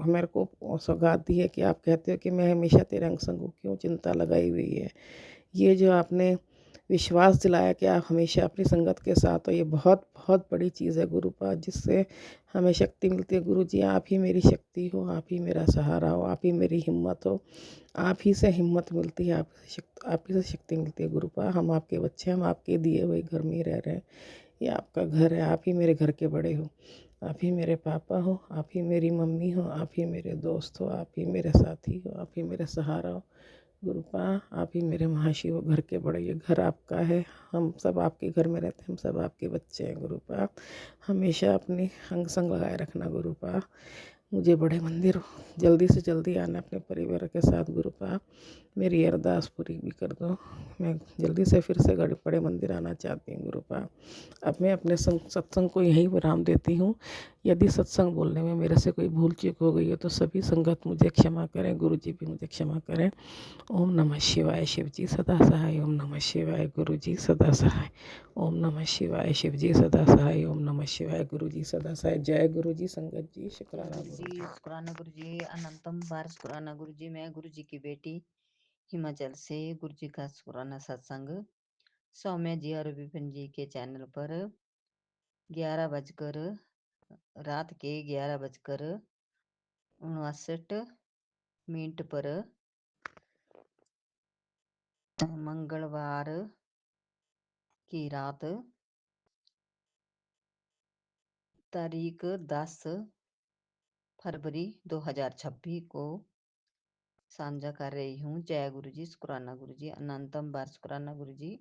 मेरे को सौगात दी है कि आप कहते हो कि मैं हमेशा तेरे अंग संग हूँ, क्यों चिंता लगाई हुई है। ये जो आपने विश्वास दिलाया कि आप हमेशा अपनी संगत के साथ हो, ये बहुत बहुत बड़ी चीज़ है गुरुपाद, जिससे हमें शक्ति मिलती है। गुरु जी, आप ही मेरी शक्ति हो, आप ही मेरा सहारा हो, आप ही मेरी हिम्मत हो। आप ही से हिम्मत मिलती है, आप ही से शक्ति मिलती है। गुरुपाद, हम आपके बच्चे, हम आपके दिए हुए घर में रह रहे हैं। ये आपका घर है, आप ही मेरे घर के बड़े हो, आप ही मेरे पापा हो, आप ही मेरी मम्मी हो, आप ही मेरे दोस्त हो, आप ही मेरे साथी हो, आप ही मेरे सहारा हो। गुरुपा, आप ही मेरे महाशिव हो, घर के बड़े, ये घर आपका है, हम सब आपके घर में रहते हैं, हम सब आपके बच्चे हैं। गुरुपा, हमेशा अपने अंग संग लगाए रखना। गुरुपा, मुझे बड़े मंदिर जल्दी से जल्दी आना अपने परिवार के साथ। गुरुपा, मेरी अरदास पूरी भी कर दो, मैं जल्दी से फिर से बड़े मंदिर आना चाहती हूँ। गुरुपा, अब मैं अपने सत्संग को यहीं विराम देती हूँ। यदि सत्संग बोलने में मेरे से कोई भूल चूक हो गई है तो सभी संगत मुझे क्षमा करें, गुरु जी भी मुझे क्षमा करें। ओम नमः शिवाय। शिव जी सदा सहाय। ओम नमः शिवाय। गुरु जी सदा सहाय। ओम नमः शिवाय। शिव जी सदा सहाय। ओम नमः शिवाय। गुरु जी सदा सहाय। जय गुरु जी। संगत जी शुक्राना। गुरु जी शुक्राना। गुरु जी अनंतम बार शुक्राना। गुरु जी, मैं गुरु जी की बेटी हिमाचल से गुरु जी का शुक्राना सत्संग सौम्य जी और विपिन जी के चैनल पर 11 बजकर रात के 11:59 पर मंगलवार की रात तारीख 10 फरवरी 2026 को साझा कर रही हूँ। जय गुरु जी। शुक्राना गुरु जी। अनंतम बार शुक्राना गुरु जी।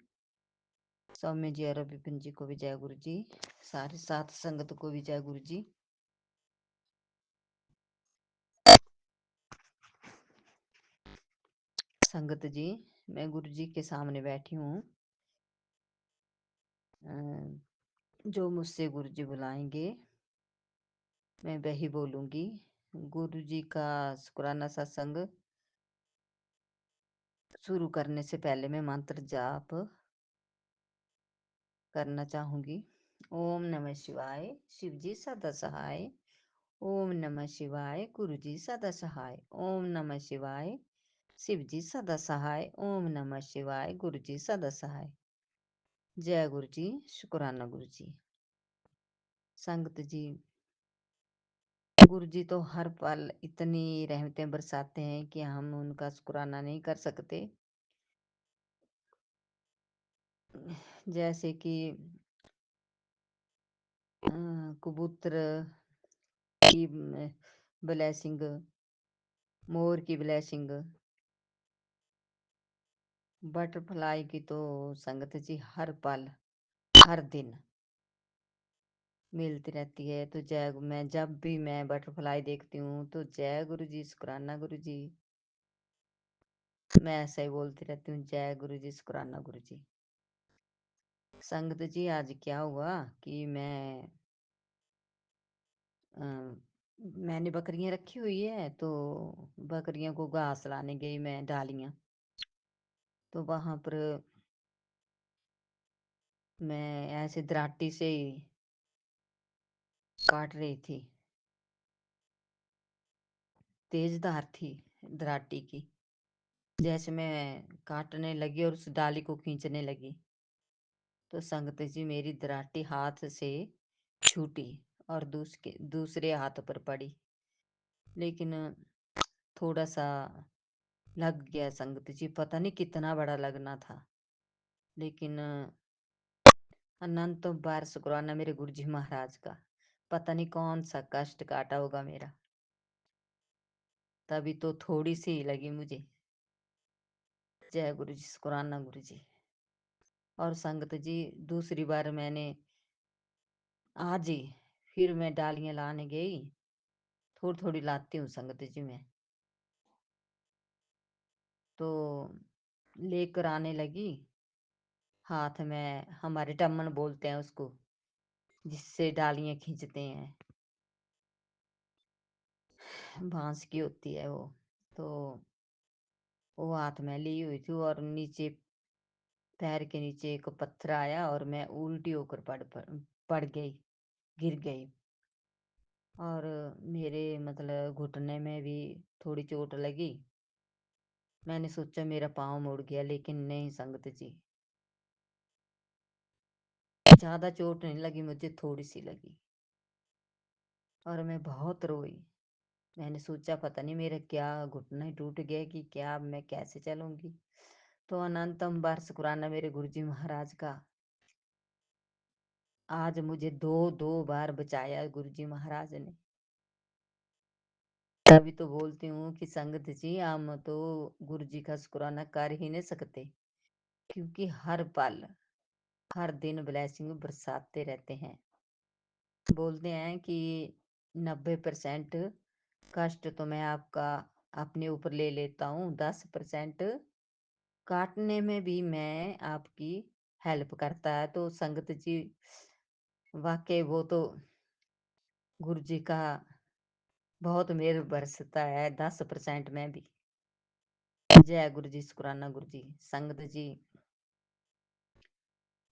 सौम्य जी और विपिन जी को भी जय गुरु जी। सारे साथ संगत को भी जय गुरु जी। संगत जी, मैं गुरु जी के सामने बैठी हूँ। जो मुझसे गुरु जी बुलाएंगे मैं वही बोलूंगी। गुरु जी का शुक्राना सत्संग शुरू करने से पहले मैं मंत्र जाप करना चाहूंगी। ओम नमः शिवाय। शिव जी सदा सहाय। ओम नमः शिवाय गुरु जी सदा सहाय। ओम नमः शिवाय शिव जी सदा सहाय। ओम नमः शिवाय गुरु जी सदा सहाय। जय गुरु जी। शुक्राना गुरु जी। संगत जी, गुरु जी तो हर पल इतनी रहमतें बरसाते हैं कि हम उनका शुक्राना नहीं कर सकते। जैसे कि कबूतर की ब्लेसिंग, मोर की ब्लेसिंग, बटरफ्लाई की तो संगत जी हर पल हर दिन मिलती रहती है। तो मैं जब भी मैं बटरफ्लाई देखती हूँ तो जय गुरु जी, शुक्राना गुरु जी, मैं ऐसा ही बोलती रहती हूँ, जय गुरु जी, शुक्राना गुरु जी। संगत जी, आज क्या हुआ कि मैंने बकरियां रखी हुई है, तो बकरियों को घास लाने गई मैं, डालियां। तो वहां पर मैं ऐसे दराटी से ही काट रही थी, तेज धार थी दराटी की। जैसे मैं काटने लगी और उस डाली को खींचने लगी तो संगत जी मेरी दराटी हाथ से छूटी और दूसरे हाथ पर पड़ी। लेकिन थोड़ा सा लग गया संगत जी, पता नहीं कितना बड़ा लगना था। लेकिन अनंत बार शुक्राना मेरे गुरु जी महाराज का, पता नहीं कौन सा कष्ट काटा होगा मेरा, तभी तो थोड़ी सी ही लगी मुझे। जय गुरु जी, शुक्राना गुरु जी। और संगत जी, दूसरी बार मैंने आज ही फिर मैं डालियां लाने गई, थोड़ी थोड़ी लाती हूँ संगत जी मैं। तो लेकर आने लगी, हाथ में हमारे टम्मन बोलते हैं उसको, जिससे डालियां खींचते हैं, बांस की होती है वो। तो वो हाथ में ली हुई थी और नीचे पैर के नीचे एक पत्थर आया और मैं उल्टी होकर पड़ गई, गिर गई। और मेरे मतलब घुटने में भी थोड़ी चोट लगी। मैंने सोचा मेरा पाँव मुड़ गया, लेकिन नहीं संगत जी, ज्यादा चोट नहीं लगी मुझे, थोड़ी सी लगी। और मैं बहुत रोई। मैंने सोचा पता नहीं मेरा क्या घुटना ही टूट गया कि क्या, अब मैं कैसे चलूंगी। तो अनंतम बार शुक्राना मेरे गुरुजी महाराज का, आज मुझे दो दो बार बचाया गुरुजी महाराज ने। तभी तो बोलती हूँ कि संगत जी, हम तो गुरुजी का शुक्राना कर ही नहीं सकते, क्योंकि हर पल हर दिन ब्लेसिंग बरसाते रहते हैं। बोलते हैं कि 90% कष्ट तो मैं आपका अपने ऊपर ले लेता हूँ, 10% काटने में भी मैं आपकी हेल्प करता है। तो संगत जी, वाकई वो तो गुरु जी का बहुत मेर बरसता है, 10% में भी। जय गुरु जी, शुक्राना गुरु जी। संगत जी,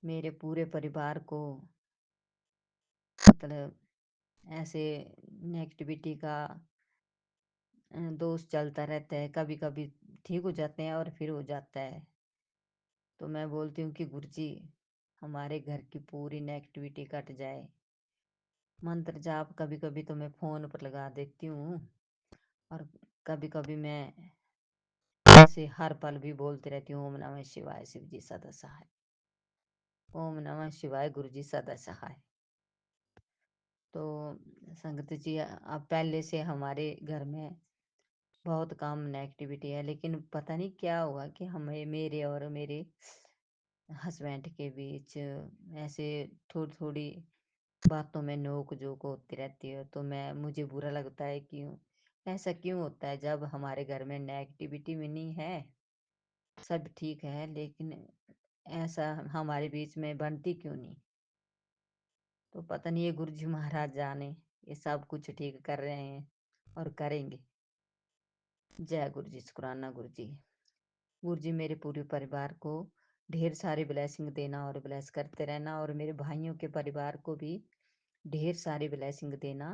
मेरे पूरे परिवार को मतलब ऐसे नेगेटिविटी का दोष चलता रहता है, कभी कभी ठीक हो जाते हैं और फिर हो जाता है। तो मैं बोलती हूँ कि गुरु जी, हमारे घर की पूरी नेगेटिविटी कट जाए। मंत्र जाप कभी कभी तो मैं फोन पर लगा देती हूँ, और कभी कभी मैं ऐसे हर पल भी बोलती रहती हूँ, ओम नमः शिवाय शिव जी सदा सहाय। ओम नमः शिवाय गुरु जी सदा सहाय। तो संगत जी, अब पहले से हमारे घर में बहुत कम नेगेटिविटी है, लेकिन पता नहीं क्या हुआ कि हमें, मेरे और मेरे हस्बैंड के बीच ऐसे थोड़ी थोड़ी बातों में नोक झोंक होती रहती है। तो मुझे बुरा लगता है, क्यों ऐसा क्यों होता है, जब हमारे घर में नेगेटिविटी भी नहीं है, सब ठीक है, लेकिन ऐसा हमारे बीच में बनती क्यों नहीं। तो पता नहीं, ये गुरु जी महाराज जाने, ये सब कुछ ठीक कर रहे हैं और करेंगे। जय गुरु जी, शुक्राना गुरु जी। गुरु जी मेरे पूरे परिवार को ढेर सारी ब्लेसिंग देना और ब्लेस करते रहना, और मेरे भाइयों के परिवार को भी ढेर सारी ब्लेसिंग देना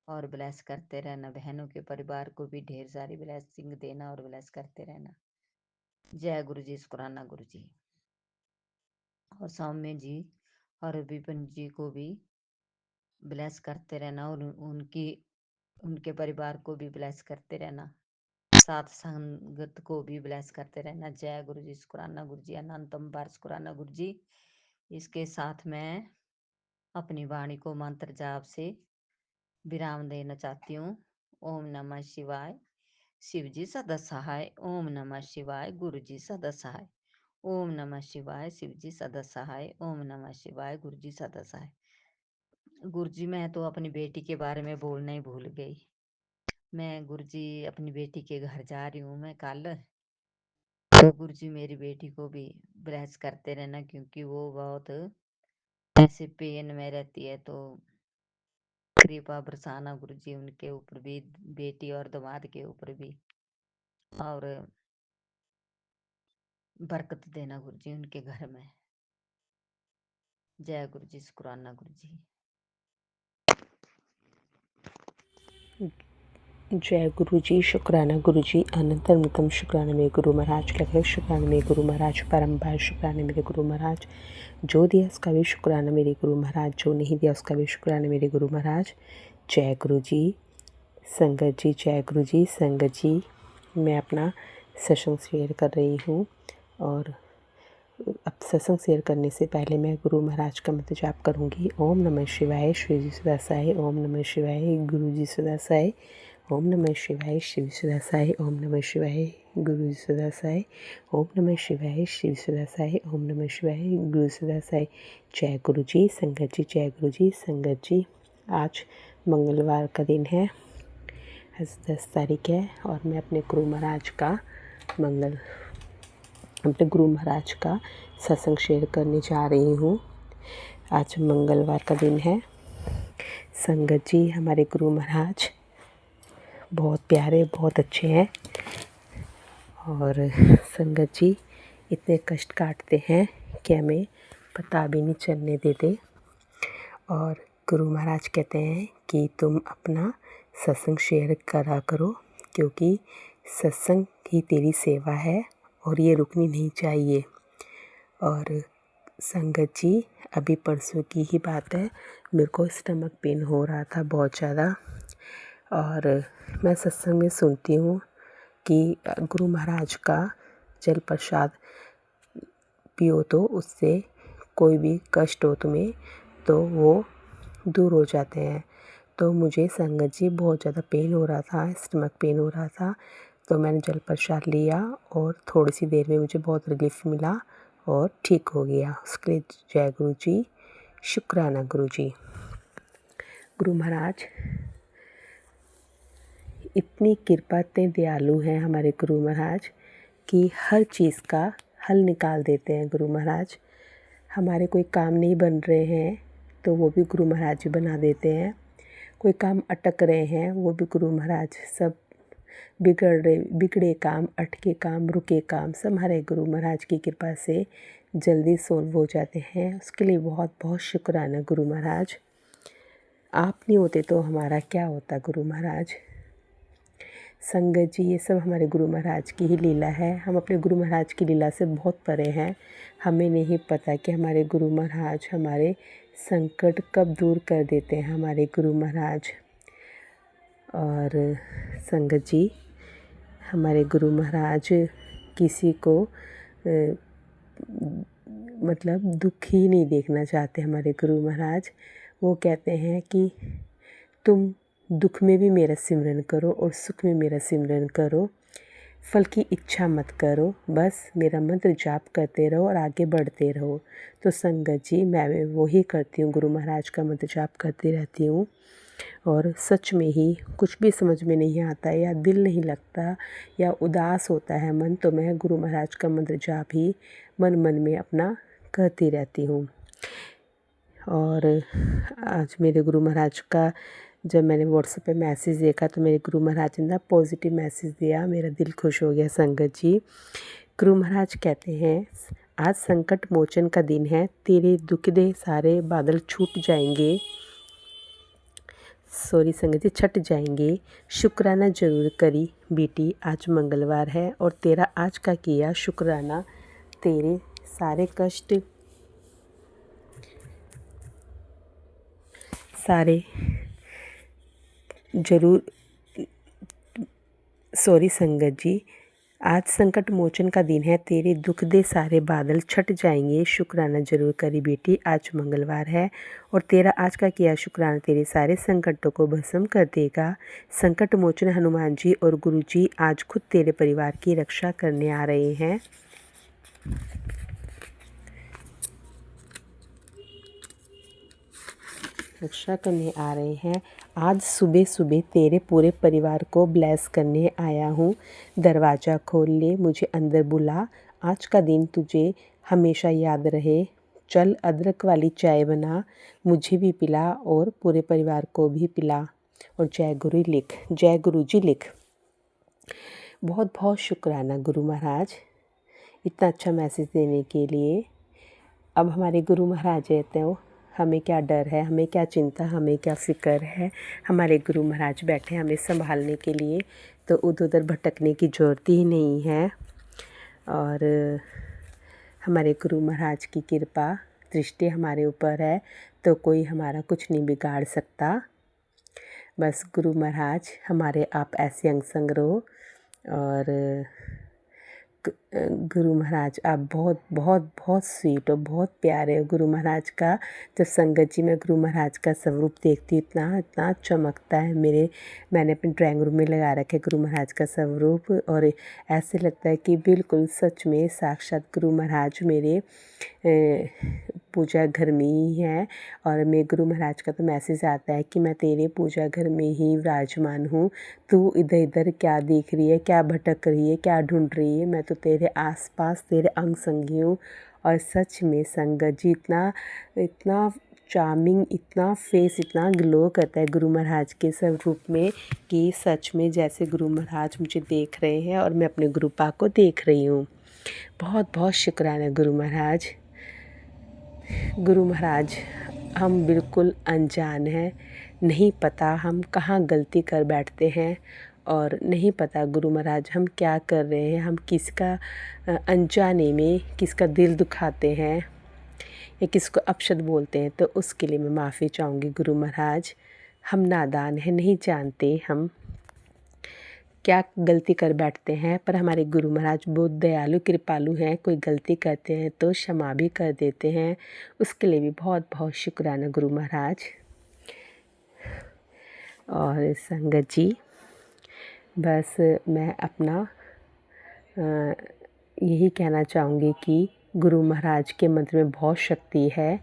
और ब्लेस करते रहना। बहनों के परिवार को भी ढेर सारी ब्लेसिंग देना और ब्लेस करते रहना। जय गुरु जी, शुक्राना गुरु जी। और सौम्य जी और विपिन जी को भी ब्लेस करते रहना और उनके परिवार को भी ब्लेस करते रहना। साथ संगत को भी ब्लेस करते रहना। जय गुरु जी, शुक्राना गुरु जी, अनंतम बार शुक्राना गुरु जी। इसके साथ मैं अपनी वाणी को मंत्र जाप से विराम देना चाहती हूँ। ओम नमः शिवाय, शिव जी सदा सहाय। ओम नमः शिवाय, गुरु जी सदा सहाय। ओम नमः शिवाय, शिव जी सदा सहाय। ओम नमः शिवाय, गुरु जी सदा सहाय। गुरु जी, मैं तो अपनी बेटी के बारे में बोलना ही भूल गई। मैं गुरु जी अपनी बेटी के घर जा रही हूँ मैं कल। तो गुरु जी मेरी बेटी को भी ब्लेस करते रहना, क्योंकि वो बहुत ऐसे पेन में रहती है। तो कृपा बरसाना गुरु जी उनके ऊपर भी, बेटी और दामाद के ऊपर भी, और बरकत देना गुरु जी उनके घर में। जय गुरु जी, शुक्राना गुरु जी। जय गुरु जी, शुक्राना गुरु जी, अनंतम शुक्राना मेरे गुरु महाराज, लगे शुक्राना मेरे गुरु महाराज, परम्बार शुक्राना मेरे गुरु महाराज। जो दिया उसका भी शुक्राना मेरे गुरु महाराज, जो नहीं दिया उसका भी शुक्राना मेरे गुरु महाराज। जय गुरु जी। संगत जी, जय गुरु जी। संगत जी, मैं अपना सत्संग शेयर कर रही हूँ, और अब सत्संग शेयर करने से पहले मैं गुरु महाराज का मंत्र जाप करूँगी। ओम नमः शिवाय, श्री जी सदा सहाय। ओम नमः शिवाय, गुरु जी सदा सहाय। ओम नमः शिवाय, शिव सदा सहाय। ओम नमः शिवाय, गुरु जी सदा सहाय। ओम नमः शिवाय, शिव सदा सहाय। ओम नमः शिवाय, गुरु सदा सहाय। जय गुरु जी। संगत जी, जय गुरु जी। संगत जी, आज मंगलवार का दिन है, आज 10 तारीख है, और मैं अपने गुरु महाराज का सत्संग शेयर करने जा रही हूँ। आज मंगलवार का दिन है। संगत जी, हमारे गुरु महाराज बहुत प्यारे, बहुत अच्छे हैं, और संगत जी इतने कष्ट काटते हैं कि हमें पता भी नहीं चलने देते। और गुरु महाराज कहते हैं कि तुम अपना सत्संग शेयर करा करो, क्योंकि सत्संग ही तेरी सेवा है और ये रुकनी नहीं चाहिए। और संगत जी, अभी परसों की ही बात है, मेरे को स्टमक पेन हो रहा था बहुत ज़्यादा, और मैं सत्संग में सुनती हूँ कि गुरु महाराज का जल प्रसाद पियो तो उससे कोई भी कष्ट हो तुम्हें तो वो दूर हो जाते हैं। तो मुझे संगत जी बहुत ज़्यादा पेन हो रहा था, स्टमक पेन हो रहा था, तो मैंने जल प्रसाद लिया और थोड़ी सी देर में मुझे बहुत रिलीफ मिला और ठीक हो गया। उसके लिए जय गुरु जी, शुक्राना गुरु जी। गुरु महाराज इतनी कृपा, इतने दयालु हैं हमारे गुरु महाराज कि हर चीज़ का हल निकाल देते हैं गुरु महाराज। हमारे कोई काम नहीं बन रहे हैं तो वो भी गुरु महाराज ही बना देते हैं। कोई काम अटक रहे हैं वो भी गुरु महाराज, सब बिगड़े काम, अटके काम, रुके काम सब हमारे गुरु महाराज की कृपा से जल्दी सोल्व हो जाते हैं। उसके लिए बहुत बहुत शुक्राना गुरु महाराज। आप नहीं होते तो हमारा क्या होता गुरु महाराज। संगत जी, ये सब हमारे गुरु महाराज की ही लीला है। हम अपने गुरु महाराज की लीला से बहुत परे हैं। हमें नहीं पता कि हमारे गुरु महाराज हमारे संकट कब दूर कर देते हैं, हमारे गुरु महाराज। और संगत जी, हमारे गुरु महाराज किसी को मतलब दुख ही नहीं देखना चाहते। हमारे गुरु महाराज वो कहते हैं कि तुम दुख में भी मेरा सिमरन करो और सुख में मेरा सिमरन करो, फल की इच्छा मत करो, बस मेरा मंत्र जाप करते रहो और आगे बढ़ते रहो। तो संगत जी, मैं वही करती हूँ, गुरु महाराज का मंत्र जाप करती रहती हूँ। और सच में ही कुछ भी समझ में नहीं आता या दिल नहीं लगता या उदास होता है मन, तो मैं गुरु महाराज का मंत्र जाप ही मन मन में अपना करती रहती हूँ। और आज मेरे गुरु महाराज का जब मैंने व्हाट्सएप पे मैसेज देखा तो मेरे गुरु महाराज ने पॉजिटिव मैसेज दिया, मेरा दिल खुश हो गया। संगत जी, गुरु महाराज कहते हैं आज संकट मोचन का दिन है, तेरे दुख दे सारे बादल छूट जाएंगे। सॉरी संगत जी, छट जाएंगे। शुक्राना ज़रूर करी बेटी, आज मंगलवार है और तेरा आज का किया शुक्राना, तेरे सारे कष्ट सारे ज़रूर। सॉरी संगत जी, आज संकट मोचन का दिन है, तेरे दुख दे सारे बादल छट जाएंगे। शुक्राना ज़रूर करी बेटी, आज मंगलवार है और तेरा आज का किया शुक्राना तेरे सारे संकटों को भस्म कर देगा। संकट मोचन हनुमान जी और गुरु जी आज खुद तेरे परिवार की रक्षा करने आ रहे हैं। रक्षा करने आ रहे हैं। आज सुबह सुबह तेरे पूरे परिवार को ब्लेस करने आया हूँ। दरवाज़ा खोल ले, मुझे अंदर बुला, आज का दिन तुझे हमेशा याद रहे। चल अदरक वाली चाय बना, मुझे भी पिला और पूरे परिवार को भी पिला। और जय गुरु लिख, जय गुरु जी लिख। बहुत बहुत शुक्राना गुरु महाराज, इतना अच्छा मैसेज देने के लिए। अब हमारे गुरु महाराज कहते हो, हमें क्या डर है, हमें क्या चिंता, हमें क्या फ़िक्र है। हमारे गुरु महाराज बैठे हमें संभालने के लिए, तो उधर उधर भटकने की ज़रूरत ही नहीं है। और हमारे गुरु महाराज की कृपा दृष्टि हमारे ऊपर है, तो कोई हमारा कुछ नहीं बिगाड़ सकता। बस गुरु महाराज हमारे आप ऐसे अंग संग रहो। और गुरु महाराज आप बहुत बहुत बहुत स्वीट हो, बहुत प्यारे हो। गुरु महाराज का जब संगत जी मैं गुरु महाराज का स्वरूप देखती हूँ, इतना इतना चमकता है। मैंने अपने ड्राइंग रूम में लगा रखा है गुरु महाराज का स्वरूप, और ऐसे लगता है कि बिल्कुल सच में साक्षात गुरु महाराज मेरे पूजा घर में ही है। और मैं गुरु महाराज का तो मैसेज आता है कि मैं तेरे पूजा घर में ही विराजमान हूँ। तू इधर इधर क्या देख रही है, क्या भटक रही है, क्या ढूंढ रही है, मैं तो तेरे आसपास तेरे अंग संगी हूँ। और सच में संगत जी इतना इतना चार्मिंग, इतना फेस इतना ग्लो करता है गुरु महाराज के स्वरूप में कि सच में जैसे गुरु महाराज मुझे देख रहे हैं और मैं अपने गुरु पा को देख रही हूँ। बहुत बहुत शुक्राना गुरु महाराज। गुरु महाराज हम बिल्कुल अनजान हैं, नहीं पता हम कहाँ गलती कर बैठते हैं, और नहीं पता गुरु महाराज हम क्या कर रहे हैं, हम किसका अनजाने में किसका दिल दुखाते हैं या किसको अपशब्द बोलते हैं, तो उसके लिए मैं माफ़ी चाहूँगी गुरु महाराज। हम नादान हैं, नहीं जानते हम क्या गलती कर बैठते हैं, पर हमारे गुरु महाराज बहुत दयालु कृपालु हैं। कोई गलती करते हैं तो क्षमा भी कर देते हैं, उसके लिए भी बहुत बहुत शुक्राना गुरु महाराज। और संगत जी बस मैं अपना यही कहना चाहूँगी कि गुरु महाराज के मंत्र में बहुत शक्ति है।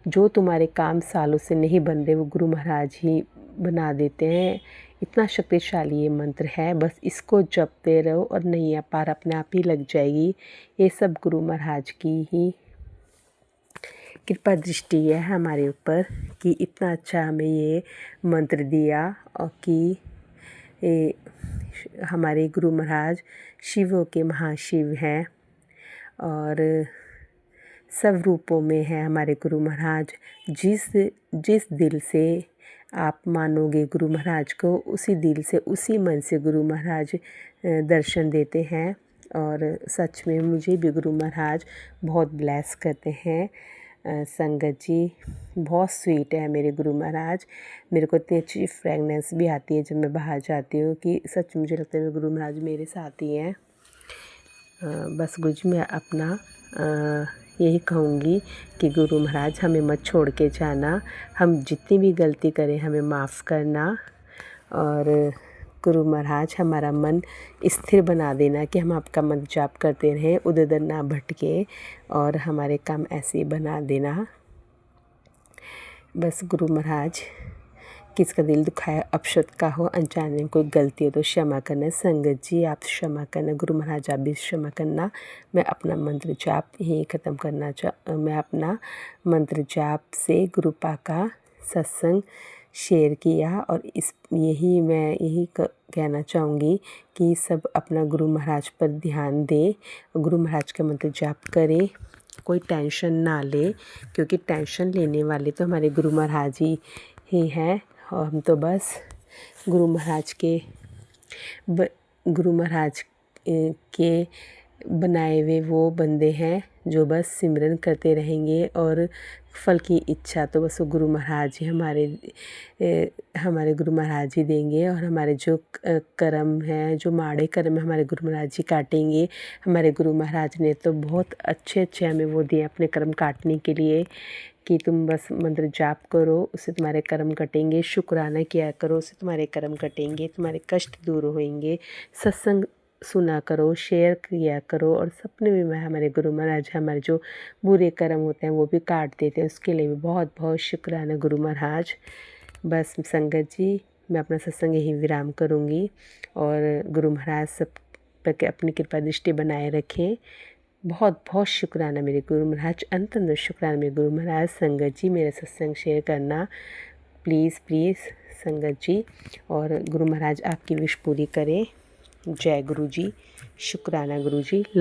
जो तुम्हारे काम सालों से नहीं बन रहे वो गुरु महाराज ही बना देते हैं। इतना शक्तिशाली ये मंत्र है, बस इसको जपते रहो और नैया पार अपने आप ही लग जाएगी। ये सब गुरु महाराज की ही कृपा दृष्टि है हमारे ऊपर कि इतना अच्छा हमें ये मंत्र दिया, और कि हमारे गुरु महाराज शिवों के महाशिव हैं और सब रूपों में है हमारे गुरु महाराज। जिस दिल से आप मानोगे गुरु महाराज को, उसी दिल से उसी मन से गुरु महाराज दर्शन देते हैं। और सच में मुझे भी गुरु महाराज बहुत ब्लेस करते हैं। संगत जी बहुत स्वीट है मेरे गुरु महाराज। मेरे को इतनी अच्छी फ्रेगनेंस भी आती है जब मैं बाहर जाती हूँ कि सच मुझे लगता है मेरे गुरु महाराज मेरे साथ ही हैं। बस गुरु जी मैं अपना यही कहूँगी कि गुरु महाराज हमें मत छोड़ के जाना, हम जितनी भी गलती करें हमें माफ़ करना। और गुरु महाराज हमारा मन स्थिर बना देना कि हम आपका मंत्र जाप करते रहें, उधर उधर ना भटके, और हमारे काम ऐसे ही बना देना। बस गुरु महाराज किसका दिल दुखाया अपशब्द का हो, अनजाने में कोई गलती हो तो क्षमा करना। संगत जी आप क्षमा करना, गुरु महाराज आप भी क्षमा करना। मैं अपना मंत्र जाप यही ख़त्म करना मैं अपना मंत्र जाप से गुरु पा का सत्संग शेयर किया, और मैं यही कहना चाहूँगी कि सब अपना गुरु महाराज पर ध्यान दे, गुरु महाराज का मंत्र जाप करे, कोई टेंशन ना ले, क्योंकि टेंशन लेने वाले तो हमारे गुरु महाराज ही हैं। और हम तो बस गुरु महाराज के बनाए हुए वो बंदे हैं जो बस सिमरन करते रहेंगे, और फल की इच्छा तो बस वो गुरु महाराज ही हमारे गुरु महाराज ही देंगे। और हमारे जो कर्म हैं, जो माड़े कर्म है, हमारे गुरु महाराज जी काटेंगे। हमारे गुरु महाराज ने तो बहुत अच्छे हमें वो दिए अपने कर्म काटने के लिए कि तुम बस मंत्र जाप करो, उससे तुम्हारे कर्म कटेंगे, शुक्राना किया करो, उससे तुम्हारे कर्म कटेंगे, तुम्हारे कष्ट दूर होंगे, सत्संग सुना करो, शेयर किया करो। और सपने में हमारे गुरु महाराज हमारे जो बुरे कर्म होते हैं वो भी काट देते हैं, उसके लिए भी बहुत बहुत शुक्राना गुरु महाराज। बस संगत जी, मैं अपना सत्संग यही विराम करूँगी, और गुरु महाराज सब पर अपनी कृपा दृष्टि बनाए रखें। बहुत बहुत शुक्राना मेरे गुरु महाराज, अंत शुक्राना मेरे गुरु महाराज। संगत जी मेरा सत्संग शेयर करना प्लीज़ संगत जी, और गुरु महाराज आपकी विश पूरी करें। जय गुरु जी, शुक्राना गुरु जी।